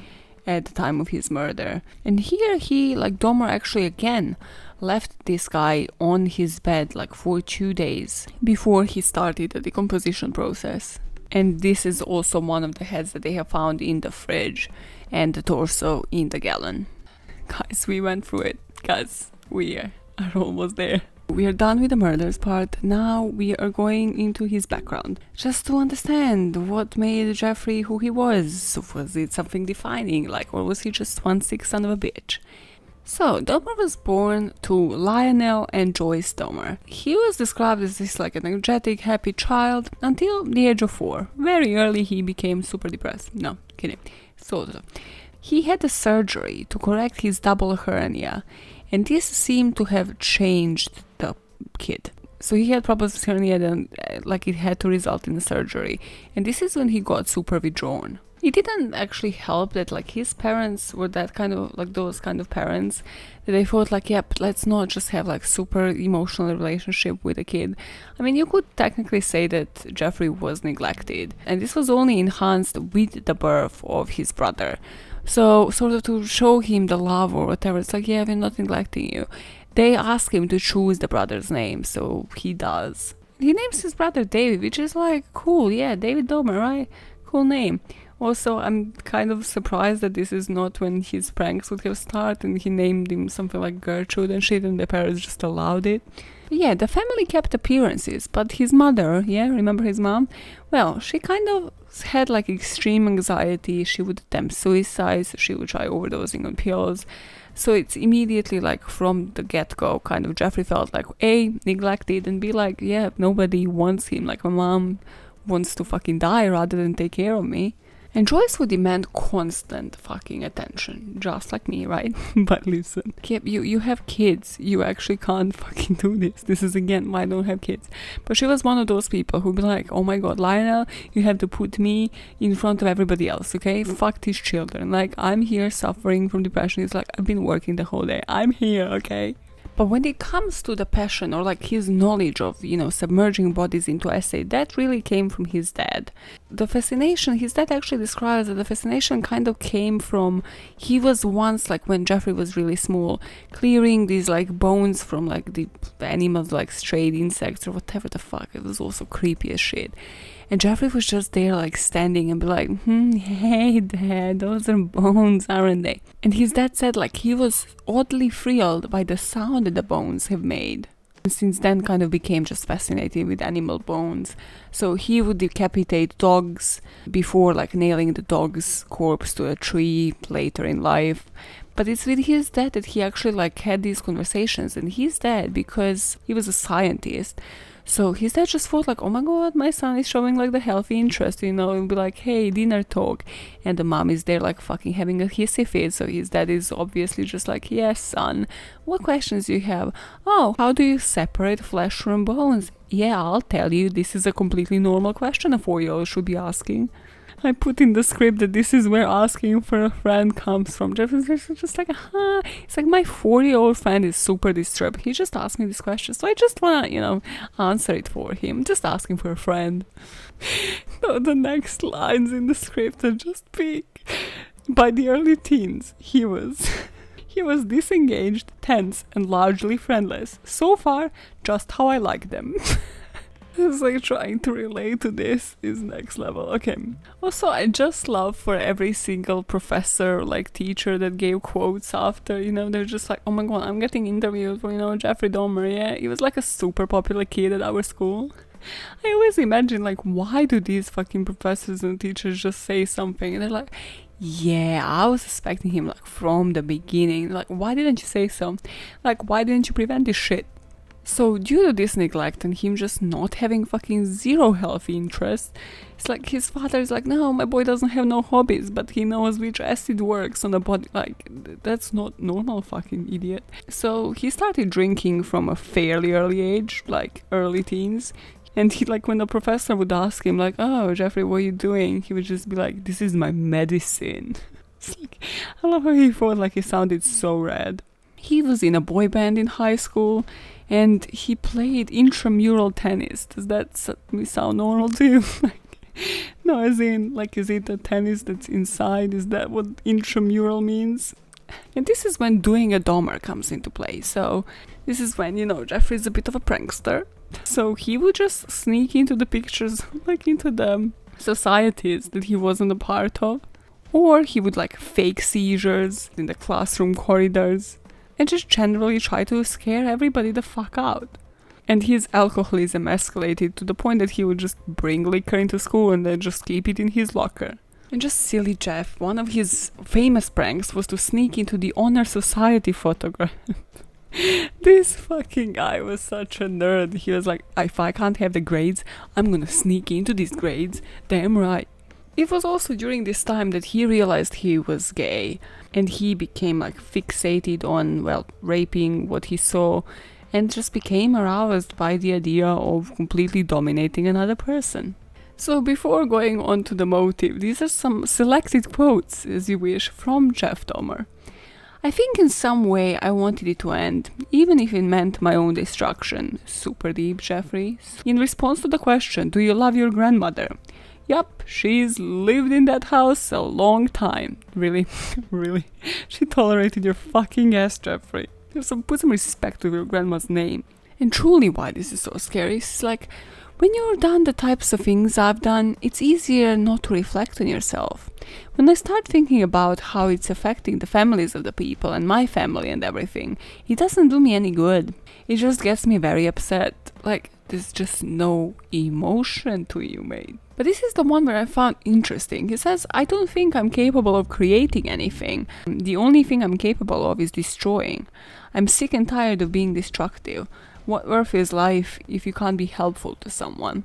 at the time of his murder. And here he, like Dahmer actually again, left this guy on his bed like for 2 days before he started the decomposition process. And this is also one of the heads that they have found in the fridge and the torso in the gallon. Guys, we went through it. Guys, we are almost there. We are done with the murders part. Now we are going into his background. Just to understand what made Jeffrey who he was. Was it something defining, or was he just one sick son of a bitch? So, Dahmer was born to Lionel and Joyce Dahmer. He was described as this an energetic, happy child until the age of 4. Very early he became super depressed. No, kidding. He had a surgery to correct his double hernia, and this seemed to have changed the kid. So he had problems with hernia, and it had to result in a surgery. And this is when he got super withdrawn. It didn't actually help that his parents were that kind of those kind of parents that they thought yep, let's not just have super emotional relationship with a kid. I mean, you could technically say that Jeffrey was neglected, and this was only enhanced with the birth of his brother. So sort of to show him the love or whatever, it's yeah, we're not neglecting you. They ask him to choose the brother's name, so he does. He names his brother David, which is cool, yeah, David Dahmer, right? Cool name. Also, I'm kind of surprised that this is not when his pranks would have started and he named him something like Gertrude and shit and the parents just allowed it. But yeah, the family kept appearances, but his mother, yeah, remember his mom? Well, she kind of had extreme anxiety. She would attempt suicide, so she would try overdosing on pills. So it's immediately from the get-go kind of Jeffrey felt A, neglected, and B, yeah, nobody wants him. My mom wants to fucking die rather than take care of me. And Joyce would demand constant fucking attention, just like me, right? But listen, you have kids, you actually can't fucking do this. This is again why I don't have kids. But she was one of those people who'd be oh my god, Lionel, you have to put me in front of everybody else, okay? Fuck these children. I'm here suffering from depression. It's I've been working the whole day. I'm here, okay? But when it comes to the passion or his knowledge of, submerging bodies into acid, that really came from his dad. The fascination, his dad actually describes that the fascination kind of came from, he was once, when Jeffrey was really small, clearing these bones from the animals, strayed insects or whatever the fuck. It was also creepy as shit. And Jeffrey was just there standing and be hey dad, those are bones, aren't they? And his dad said he was oddly thrilled by the sound that the bones have made. And since then kind of became just fascinated with animal bones. So he would decapitate dogs before nailing the dog's corpse to a tree later in life. But it's with his dad that he actually had these conversations. And his dad, because he was a scientist, so his dad just thought oh my god, my son is showing the healthy interest, and be hey, dinner talk. And the mom is there fucking having a hissy fit. So his dad is obviously just yes, son, what questions do you have? Oh, how do you separate flesh from bones? Yeah, I'll tell you, this is a completely normal question a 4-year-old should be asking. I put in the script that this is where asking for a friend comes from. Jeff is just It's my 40-year-old friend is super disturbed. He just asked me this question, so I just want to, answer it for him. Just asking for a friend. No, the next lines in the script are just peak. By the early teens, he was disengaged, tense, and largely friendless. So far, just how I like them. It's trying to relate to this is next level. Okay. Also, I just love for every single professor, teacher that gave quotes after, they're just oh my god, I'm getting interviewed for, Jeffrey Dahmer, yeah? He was a super popular kid at our school. I always imagine, why do these fucking professors and teachers just say something? And they're yeah, I was suspecting him, from the beginning. Why didn't you say so? Why didn't you prevent this shit? So due to this neglect and him just not having fucking zero healthy interest, it's like his father is like, no, my boy doesn't have no hobbies, but he knows which acid works on the body. Like, that's not normal, fucking idiot. So he started drinking from a fairly early age, like early teens. And he, like, when the professor would ask him, like, oh, Jeffrey, what are you doing? He would just be like, this is my medicine. It's like, I love how he thought like he sounded so rad. He was in a boy band in high school, and he played intramural tennis. Does that sound normal to you? No, as in, like, is it a tennis that's inside? Is that what intramural means? And this is when doing a Dahmer comes into play. So this is when, you know, Jeffrey's a bit of a prankster. So he would just sneak into the pictures, like into the societies that he wasn't a part of. Or he would like fake seizures in the classroom corridors. And just generally try to scare everybody the fuck out. And his alcoholism escalated to the point that he would just bring liquor into school and then just keep it in his locker. And just silly Jeff, one of his famous pranks was to sneak into the honor society photograph. This fucking guy was such a nerd. He was like, if I can't have the grades, I'm gonna sneak into these grades. Damn right. It was also during this time that he realized he was gay, and he became like fixated on, well, raping what he saw, and just became aroused by the idea of completely dominating another person. So before going on to the motive, these are some selected quotes, as you wish, from Jeff Dahmer. I think in some way I wanted it to end, even if it meant my own destruction. Super deep, Jeffrey. In response to the question, do you love your grandmother? Yup, she's lived in that house a long time. Really? Really? She tolerated your fucking ass, Jeffrey. Put some respect to your grandma's name. And truly why this is so scary is like, when you've done the types of things I've done, it's easier not to reflect on yourself. When I start thinking about how it's affecting the families of the people and my family and everything, it doesn't do me any good. It just gets me very upset. Like, there's just no emotion to you, mate. But this is the one where I found interesting. He says, I don't think I'm capable of creating anything. The only thing I'm capable of is destroying. I'm sick and tired of being destructive. What worth is life if you can't be helpful to someone?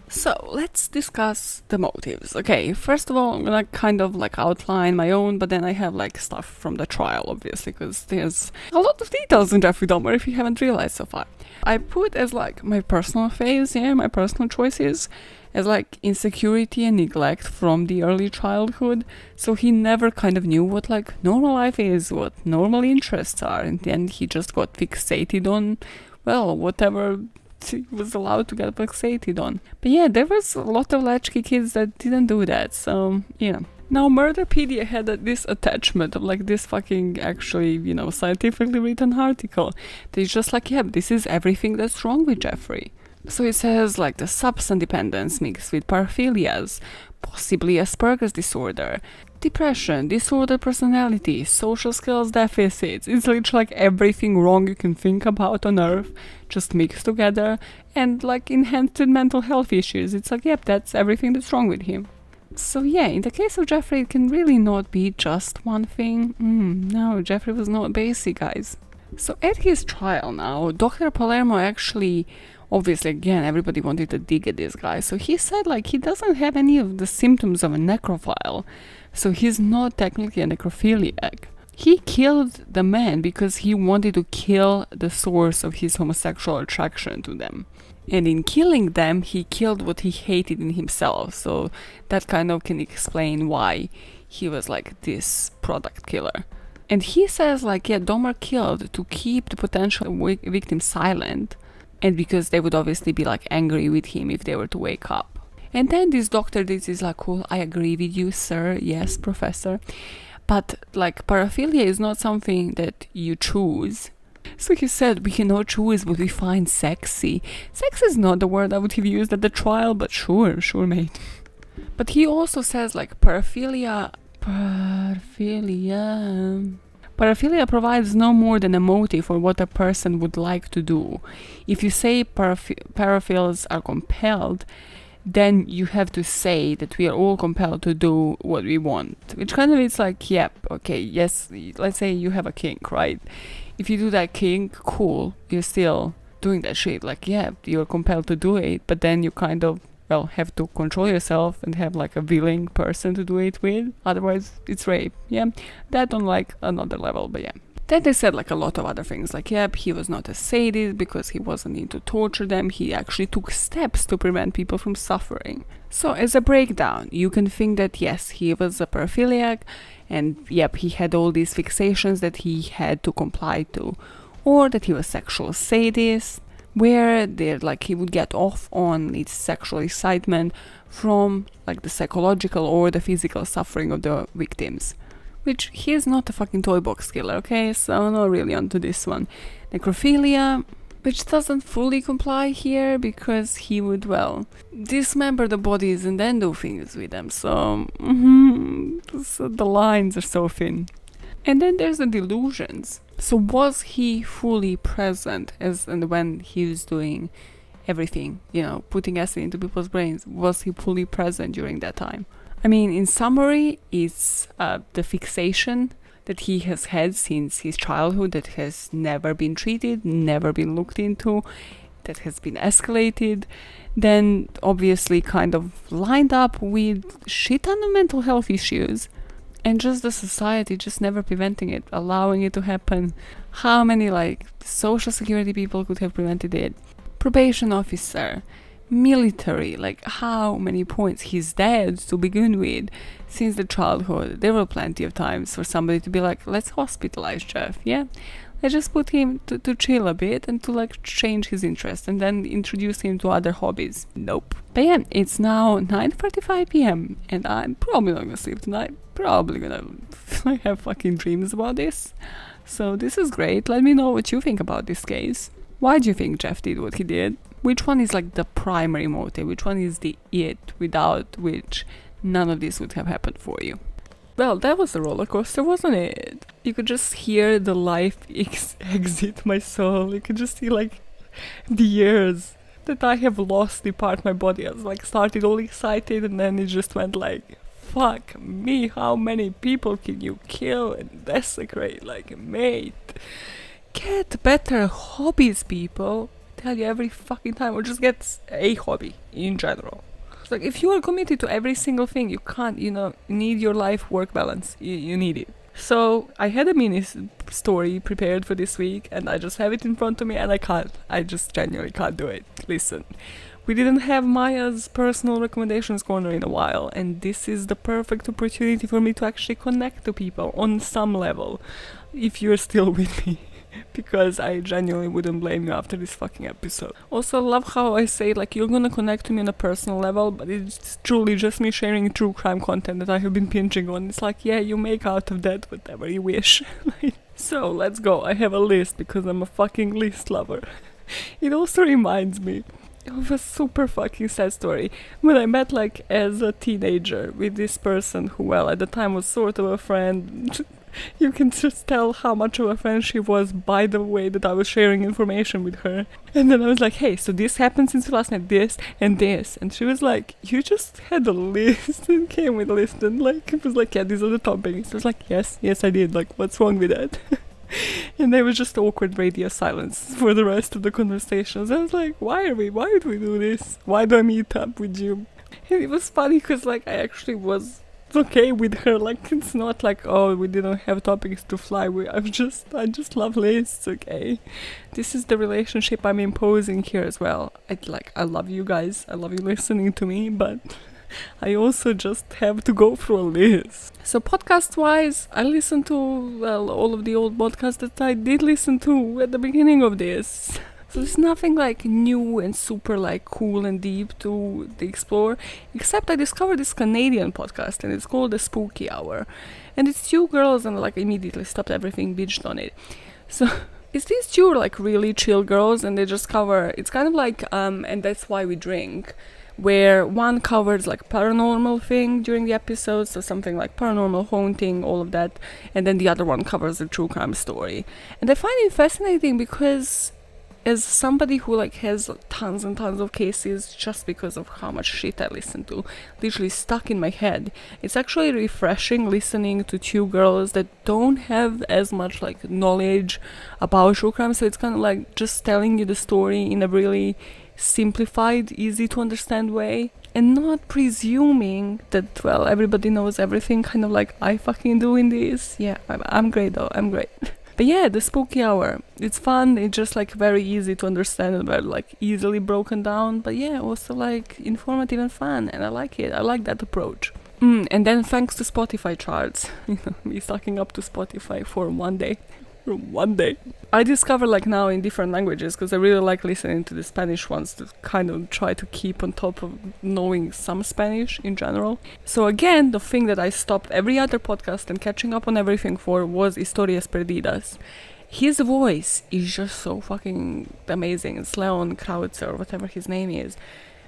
So, let's discuss the motives. Okay, first of all, I'm gonna kind of like outline my own, but then I have like stuff from the trial, obviously, because there's a lot of details in Jeffrey Dahmer if you haven't realized so far. I put as like my personal phase here, my personal choices, as like insecurity and neglect from the early childhood. So he never kind of knew what like normal life is, what normal interests are, and then he just got fixated on, well, whatever he was allowed to get fixated on. But yeah, there was a lot of latchkey kids that didn't do that, so, you know. Now, Murderpedia had this attachment of like this fucking actually, you know, scientifically written article. They're just like, yeah, this is everything that's wrong with Jeffrey. So it says like the substance dependence mixed with paraphilias, possibly Asperger's disorder, depression, disordered personality, social skills deficits. It's literally like everything wrong you can think about on earth, just mixed together, and like enhanced mental health issues. It's like, yep, that's everything that's wrong with him. So yeah, in the case of Jeffrey, it can really not be just one thing. No, Jeffrey was not basic, guys. So at his trial now, Dr. Palermo actually, obviously again, everybody wanted to dig at this guy, so he said like he doesn't have any of the symptoms of a necrophile, so he's not technically a necrophiliac. He killed the man because he wanted to kill the source of his homosexual attraction to them. And in killing them, he killed what he hated in himself, so that kind of can explain why he was like this product killer. And he says like, yeah, Dahmer killed to keep the potential victim silent, and because they would obviously be like angry with him if they were to wake up. And then this doctor is like, cool, I agree with you, sir, yes, professor. But like paraphilia is not something that you choose. So he said, we cannot choose what we find sexy. Sex is not the word I would have used at the trial, but sure, mate. But he also says like paraphilia provides no more than a motive for what a person would like to do. If you say paraphils are compelled, then you have to say that we are all compelled to do what we want. Which kind of is like, yep, okay, yes, let's say you have a kink, right? If you do that kink, cool, you're still doing that shit. Like, yeah, you're compelled to do it, but then you kind of, well, have to control yourself and have like a willing person to do it with. Otherwise, it's rape. Yeah, that on like another level, but yeah. Then they said like a lot of other things, like, yep, he was not a sadist because he wasn't into torture them. He actually took steps to prevent people from suffering. So as a breakdown, you can think that yes, he was a paraphiliac, and yep, he had all these fixations that he had to comply to, or that he was sexual sadist, where he would get off on its sexual excitement from like the psychological or the physical suffering of the victims. Which, he is not a fucking toy box killer, okay? So I'm not really onto this one. Necrophilia, which doesn't fully comply here because he would, well, dismember the bodies and then do things with them. So, so the lines are so thin. And then there's the delusions. So was he fully present as and when he was doing everything, putting acid into people's brains? Was he fully present during that time? I mean, in summary, it's the fixation that he has had since his childhood that has never been treated, never been looked into, that has been escalated, then obviously kind of lined up with shit ton of mental health issues, and just the society just never preventing it, allowing it to happen. How many social security people could have prevented it? Probation officer, military, how many points? He's dead to begin with since the childhood. There were plenty of times for somebody to be like, let's hospitalize Jeff, yeah? Let's just put him to chill a bit and to change his interest and then introduce him to other hobbies. Nope. But yeah, it's now 9:45 p.m. and I'm probably not gonna sleep tonight. Probably gonna have fucking dreams about this. So this is great. Let me know what you think about this case. Why do you think Jeff did what he did? Which one is the primary motive? Which one is the it without which none of this would have happened for you? Well, that was a roller coaster, wasn't it? You could just hear the life exit my soul. You could just see the years that I have lost depart my body. I was started all excited and then it just went fuck me, how many people can you kill and desecrate? Mate, get better hobbies, people. Tell you every fucking time, or just get a hobby in general. It's if you are committed to every single thing, you can't, you need your life-work balance. You need it. So I had a mini story prepared for this week and I just have it in front of me and I just genuinely can't do it. Listen, we didn't have Maya's personal recommendations corner in a while, and this is the perfect opportunity for me to actually connect to people on some level, if you're still with me. Because I genuinely wouldn't blame you after this fucking episode. Also, love how I say you're gonna connect to me on a personal level, but it's truly just me sharing true crime content that I have been binging on. It's yeah, you make out of that whatever you wish. So let's go. I have a list because I'm a fucking list lover. It also reminds me of a super fucking sad story when I met as a teenager with this person who, well, at the time was sort of a friend. You can just tell how much of a friend she was by the way that I was sharing information with her. And then I was hey, so this happened since last night, this and this. And she was you just had a list and came with a list and it was yeah, these are the topics. I was yes I did, what's wrong with that? And there was just awkward radio silence for the rest of the conversations. I was why would we do this? Why do I meet up with you? And it was funny because I actually was okay with her. It's not oh, we didn't have topics to fly with. I just love lists. Okay, this is the relationship I'm imposing here as well. I love you guys, I love you listening to me, but I also just have to go through a list. So podcast wise, I listen to all of the old podcasts that I did listen to at the beginning of this. So there's nothing new and super cool and deep to explore, except I discovered this Canadian podcast and it's called The Spooky Hour. And it's two girls and immediately stopped everything, binged on it. So it's these two really chill girls and they just cover, it's kind of And That's Why We Drink, where one covers paranormal thing during the episode, so something paranormal haunting, all of that, and then the other one covers a true crime story. And I find it fascinating because as somebody who like has tons and tons of cases just because of how much shit I listen to, literally stuck in my head, it's actually refreshing listening to two girls that don't have as much like knowledge about true crime, so it's kind of like just telling you the story in a really simplified, easy to understand way, and not presuming that, well, everybody knows everything, kind of like I fucking do in this. Yeah, I'm great though, I'm great. But yeah, the spooky hour, it's fun, it's just like very easy to understand and very like easily broken down, but yeah, also like informative and fun, and I like it, I like that approach. And then thanks to Spotify charts, me stacking up to Spotify for one day. I discover like now in different languages, because I really like listening to the Spanish ones to kind of try to keep on top of knowing some Spanish in general. So again, the thing that I stopped every other podcast and catching up on everything for was Historias Perdidas. His voice is just so fucking amazing. It's Leon Krautzer or whatever his name is.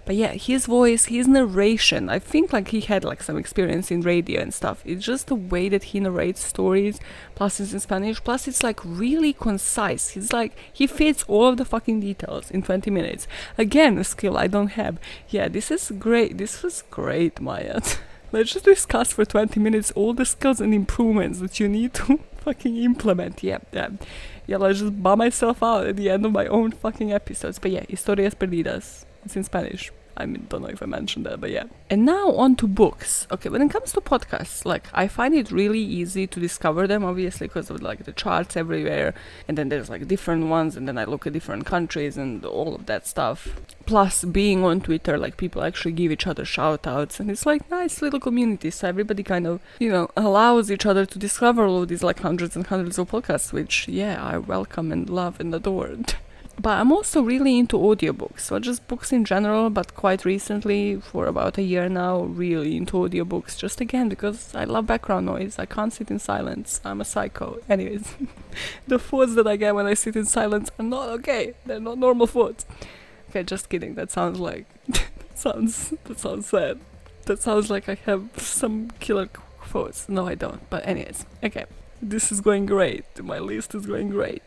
But yeah, his voice, his narration, I think like he had like some experience in radio and stuff. It's just the way that he narrates stories, plus it's in Spanish, plus it's like really concise. He's like, he fits all of the fucking details in 20 minutes. Again, a skill I don't have. Yeah, this is great. This was great, Maya. Let's just discuss for 20 minutes all the skills and improvements that you need to fucking implement. Yeah, let's just bum myself out at the end of my own fucking episodes. But yeah, Historias Perdidas. It's in Spanish. I mean, don't know if I mentioned that, but yeah. And now on to books. Okay, when it comes to podcasts, like, I find it really easy to discover them, obviously, because of, like, the charts everywhere, and then there's, like, different ones, and then I look at different countries and all of that stuff. Plus, being on Twitter, like, people actually give each other shout-outs, and it's, like, nice little community, so everybody kind of, allows each other to discover all of these, like, hundreds and hundreds of podcasts, which, yeah, I welcome and love and adore. But I'm also really into audiobooks, so just books in general, but quite recently, for about a year now, really into audiobooks, just again, because I love background noise, I can't sit in silence, I'm a psycho. Anyways, the thoughts that I get when I sit in silence are not okay, they're not normal thoughts. Okay, just kidding, that sounds like, that sounds sad. That sounds like I have some killer thoughts. No, I don't, but anyways, okay, this is going great, my list is going great.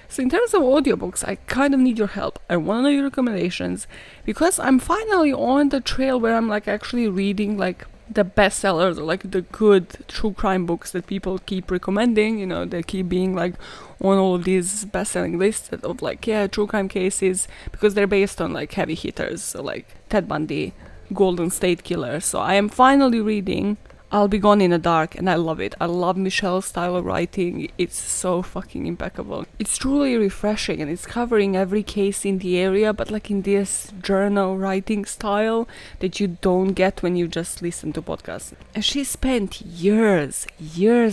So in terms of audiobooks, I kind of need your help. I want to know your recommendations, because I'm finally on the trail where I'm like actually reading like the bestsellers or like the good true crime books that people keep recommending. They keep being like on all of these best-selling lists of like, yeah, true crime cases, because they're based on like heavy hitters, so like Ted Bundy, Golden State Killer. So I am finally reading I'll Be Gone in the Dark, and I love it. I love Michelle's style of writing. It's so fucking impeccable. It's truly refreshing, and it's covering every case in the area, but like in this journal writing style that you don't get when you just listen to podcasts. And she spent years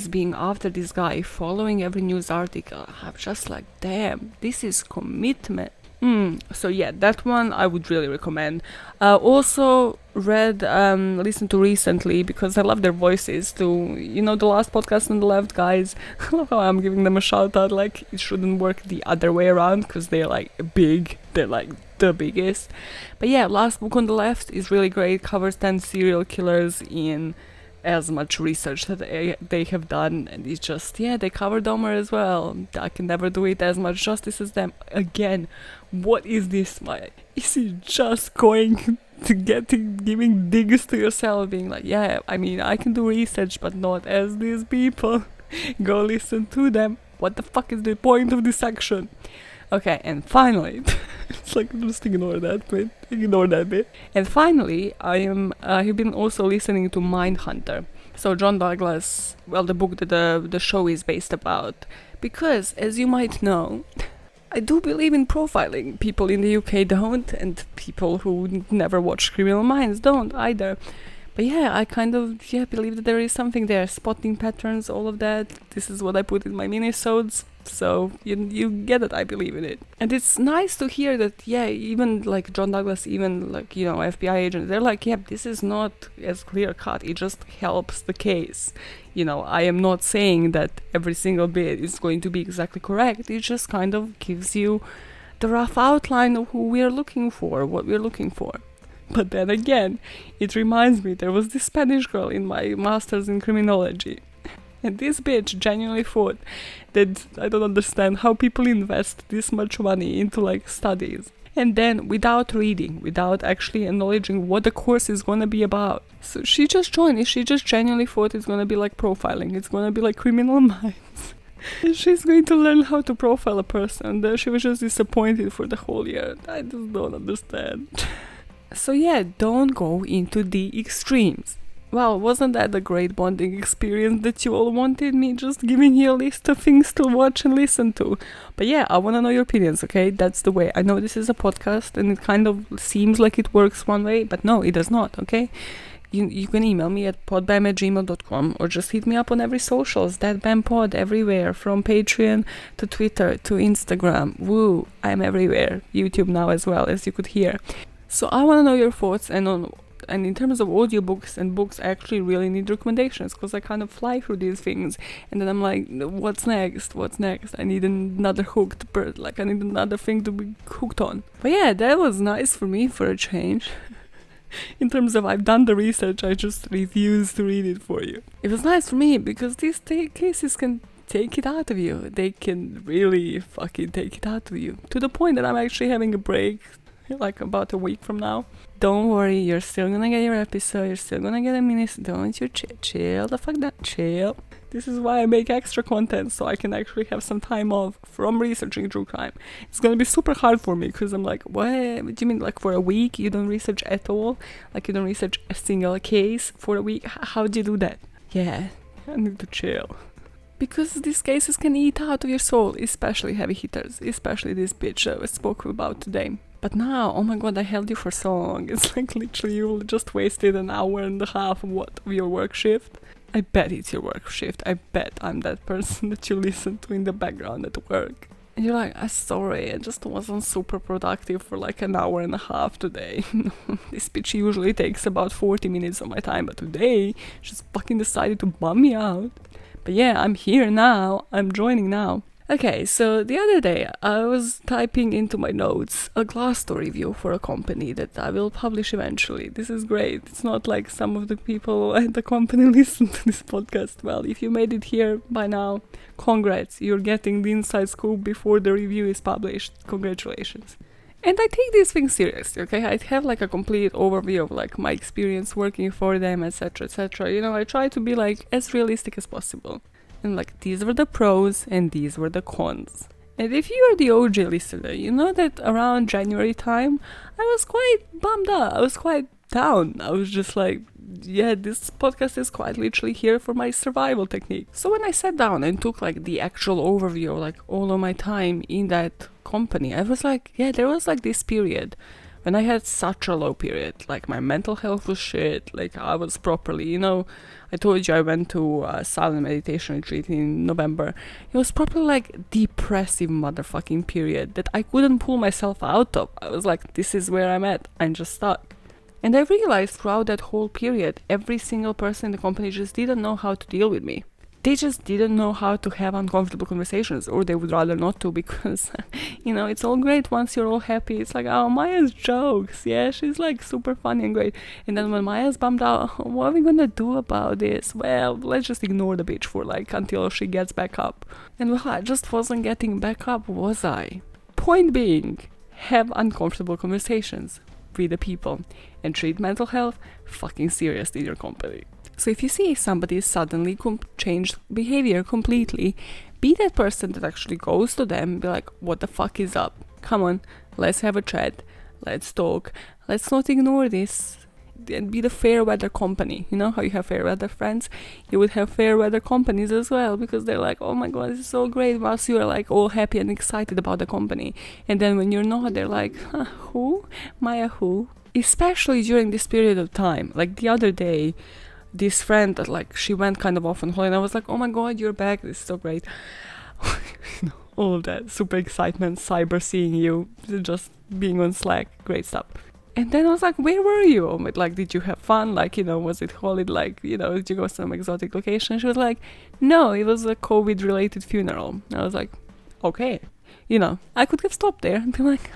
being after this guy, following every news article. I'm just like, damn, this is commitment. So yeah, that one I would really recommend. Also listened to recently, because I love their voices, to, the last podcast on the left, guys. I love how I'm giving them a shout out, like it shouldn't work the other way around, because they're like big, they're like the biggest. But yeah, Last Book on the Left is really great, covers 10 serial killers in as much research that they have done, and it's just, yeah, they cover Dahmer as well. I can never do it as much justice as them. Again, what is this, Maya? Is he just going to giving digs to yourself, being like, yeah, I mean, I can do research, but not as these people. Go listen to them. What the fuck is the point of this section? Okay, and finally, it's like, just ignore that bit. And finally, I've been also listening to Mindhunter. So John Douglas, well, the book that the show is based about. Because, as you might know, I do believe in profiling. People in the UK don't, and people who never watch Criminal Minds don't either. But yeah, I kind of believe that there is something there, spotting patterns, all of that. This is what I put in my minisodes, so you get it, I believe in it. And it's nice to hear that, yeah, even like John Douglas, even like, FBI agents, they're like, yeah, this is not as clear cut, it just helps the case. I am not saying that every single bit is going to be exactly correct, it just kind of gives you the rough outline of who we're looking for, what we're looking for. But then again, it reminds me, there was this Spanish girl in my master's in criminology. And this bitch genuinely thought that I don't understand how people invest this much money into like studies. And then without reading, without actually acknowledging what the course is gonna be about. So she just joined it. She just genuinely thought it's gonna be like profiling. It's gonna be like Criminal Minds. And she's going to learn how to profile a person. Then she was just disappointed for the whole year. I just don't understand. So yeah, don't go into the extremes. Well, wasn't that a great bonding experience that you all wanted me just giving you a list of things to watch and listen to? But yeah, I want to know your opinions, okay? That's the way. I know this is a podcast and it kind of seems like it works one way, but no, it does not, okay? You can email me at podbamn@gmail.com or just hit me up on every socials, thatbampod everywhere, from Patreon to Twitter to Instagram. Woo, I'm everywhere. YouTube now as well, as you could hear. So I want to know your thoughts, and in terms of audiobooks and books, I actually really need recommendations, because I kind of fly through these things and then I'm like, what's next? I need another hooked bird, like I need another thing to be hooked on. But yeah, that was nice for me for a change. In terms of I've done the research, I just refuse to read it for you. It was nice for me because these cases can take it out of you. They can really fucking take it out of you. To the point that I'm actually having a break, like about a week from now. Don't worry, you're still gonna get your episode, you're still gonna get a mini. Don't you chill the fuck down, chill. This is why I make extra content, so I can actually have some time off from researching true crime. It's gonna be super hard for me, because I'm like, what do you mean, like for a week you don't research at all? Like you don't research a single case for a week? How do you do that? Yeah, I need to chill. Because these cases can eat out of your soul, especially heavy hitters, especially this bitch I spoke about today. But now, oh my god, I held you for so long. It's like literally you just wasted an hour and a half of your work shift. I bet it's your work shift. I bet I'm that person that you listen to in the background at work. And you're like, I'm sorry, I just wasn't super productive for like an hour and a half today. This bitch usually takes about 40 minutes of my time, but today, she just fucking decided to bum me out. But yeah, I'm here now. I'm joining now. Okay, so the other day I was typing into my notes a Glassdoor review for a company that I will publish eventually. This is great. It's not like some of the people at the company listen to this podcast. Well, if you made it here by now, congrats. You're getting the inside scoop before the review is published. Congratulations. And I take these things seriously, okay? I have like a complete overview of like my experience working for them, etc., etc. You know, I try to be like as realistic as possible. And like, these were the pros and these were the cons. And if you are the OG listener, you know that around January time, I was quite bummed out. I was quite down. I was just like, yeah, this podcast is quite literally here for my survival technique. So when I sat down and took like the actual overview of like all of my time in that company, I was like, yeah, there was like this period when I had such a low period. Like my mental health was shit. Like I was properly, you know, I told you I went to a silent meditation retreat in November. It was probably like depressive motherfucking period that I couldn't pull myself out of. I was like, this is where I'm at. I'm just stuck. And I realized throughout that whole period, every single person in the company just didn't know how to deal with me. They just didn't know how to have uncomfortable conversations, or they would rather not to, because, you know, it's all great once you're all happy. It's like, oh, Maya's jokes, yeah, she's like super funny and great. And then when Maya's bummed out, oh, what are we gonna do about this? Well, let's just ignore the bitch for like until she gets back up. And well, I just wasn't getting back up, was I? Point being, have uncomfortable conversations with the people and treat mental health fucking seriously in your company. So if you see somebody suddenly change behavior completely, be that person that actually goes to them and be like, what the fuck is up? Come on, let's have a chat. Let's talk. Let's not ignore this. And be the fair weather company. You know how you have fair weather friends? You would have fair weather companies as well, because they're like, oh my god, this is so great, whilst you are like all happy and excited about the company. And then when you're not, they're like, who? Maya who? Especially during this period of time. Like the other day, this friend that like she went kind of off on holiday, and I was like, oh my god, you're back, this is so great. All of that super excitement, cyber seeing you, just being on Slack, great stuff. And then I was like, where were you? Like, did you have fun? Like, you know, was it holiday? Like, you know, did you go to some exotic location? She was like, no, it was a COVID related funeral. And I was like, okay. You know, I could have stopped there and be like,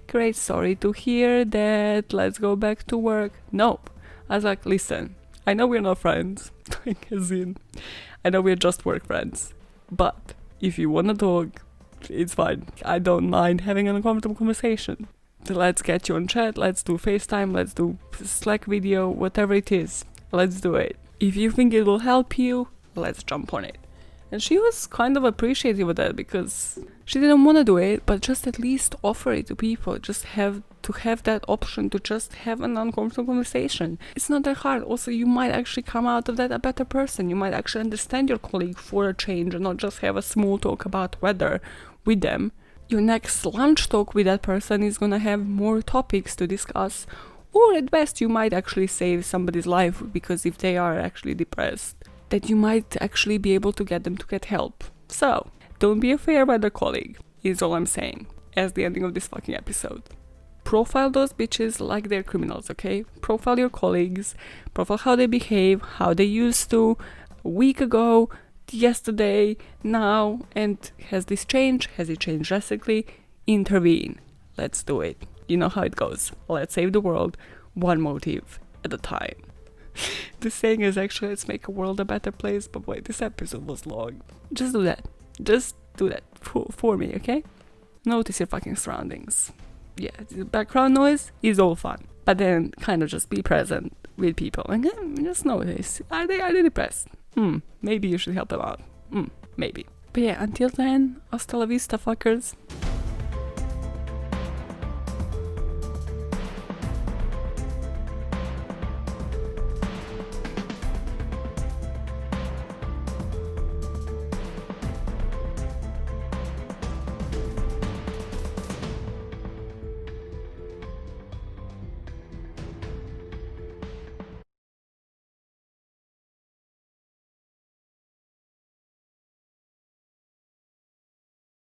great, sorry to hear that, let's go back to work. Nope. I was like, listen, I know we're not friends, like, as in, I know we're just work friends, but if you wanna talk, it's fine. I don't mind having an uncomfortable conversation. Let's get you on chat, let's do FaceTime, let's do Slack video, whatever it is. Let's do it. If you think it will help you, let's jump on it. And she was kind of appreciative of that because she didn't want to do it, but just at least offer it to people. Just have that option to just have an uncomfortable conversation. It's not that hard. Also, you might actually come out of that a better person. You might actually understand your colleague for a change and not just have a small talk about weather with them. Your next lunch talk with that person is gonna have more topics to discuss. Or at best, you might actually save somebody's life because if they are actually depressed, that you might actually be able to get them to get help. So, don't be a fair weather colleague, is all I'm saying, as the ending of this fucking episode. Profile those bitches like they're criminals, okay? Profile your colleagues, profile how they behave, how they used to, a week ago, yesterday, now, and has this changed? Has it changed drastically? Intervene. Let's do it. You know how it goes. Let's save the world, one motive at a time. The saying is actually, let's make a world a better place, but wait, this episode was long. Just do that. Just do that for me, okay? Notice your fucking surroundings. Yeah, the background noise is all fun, but then kind of just be present with people and just notice. Are they depressed? Maybe you should help them out. Maybe. But yeah, until then, hasta la vista, fuckers.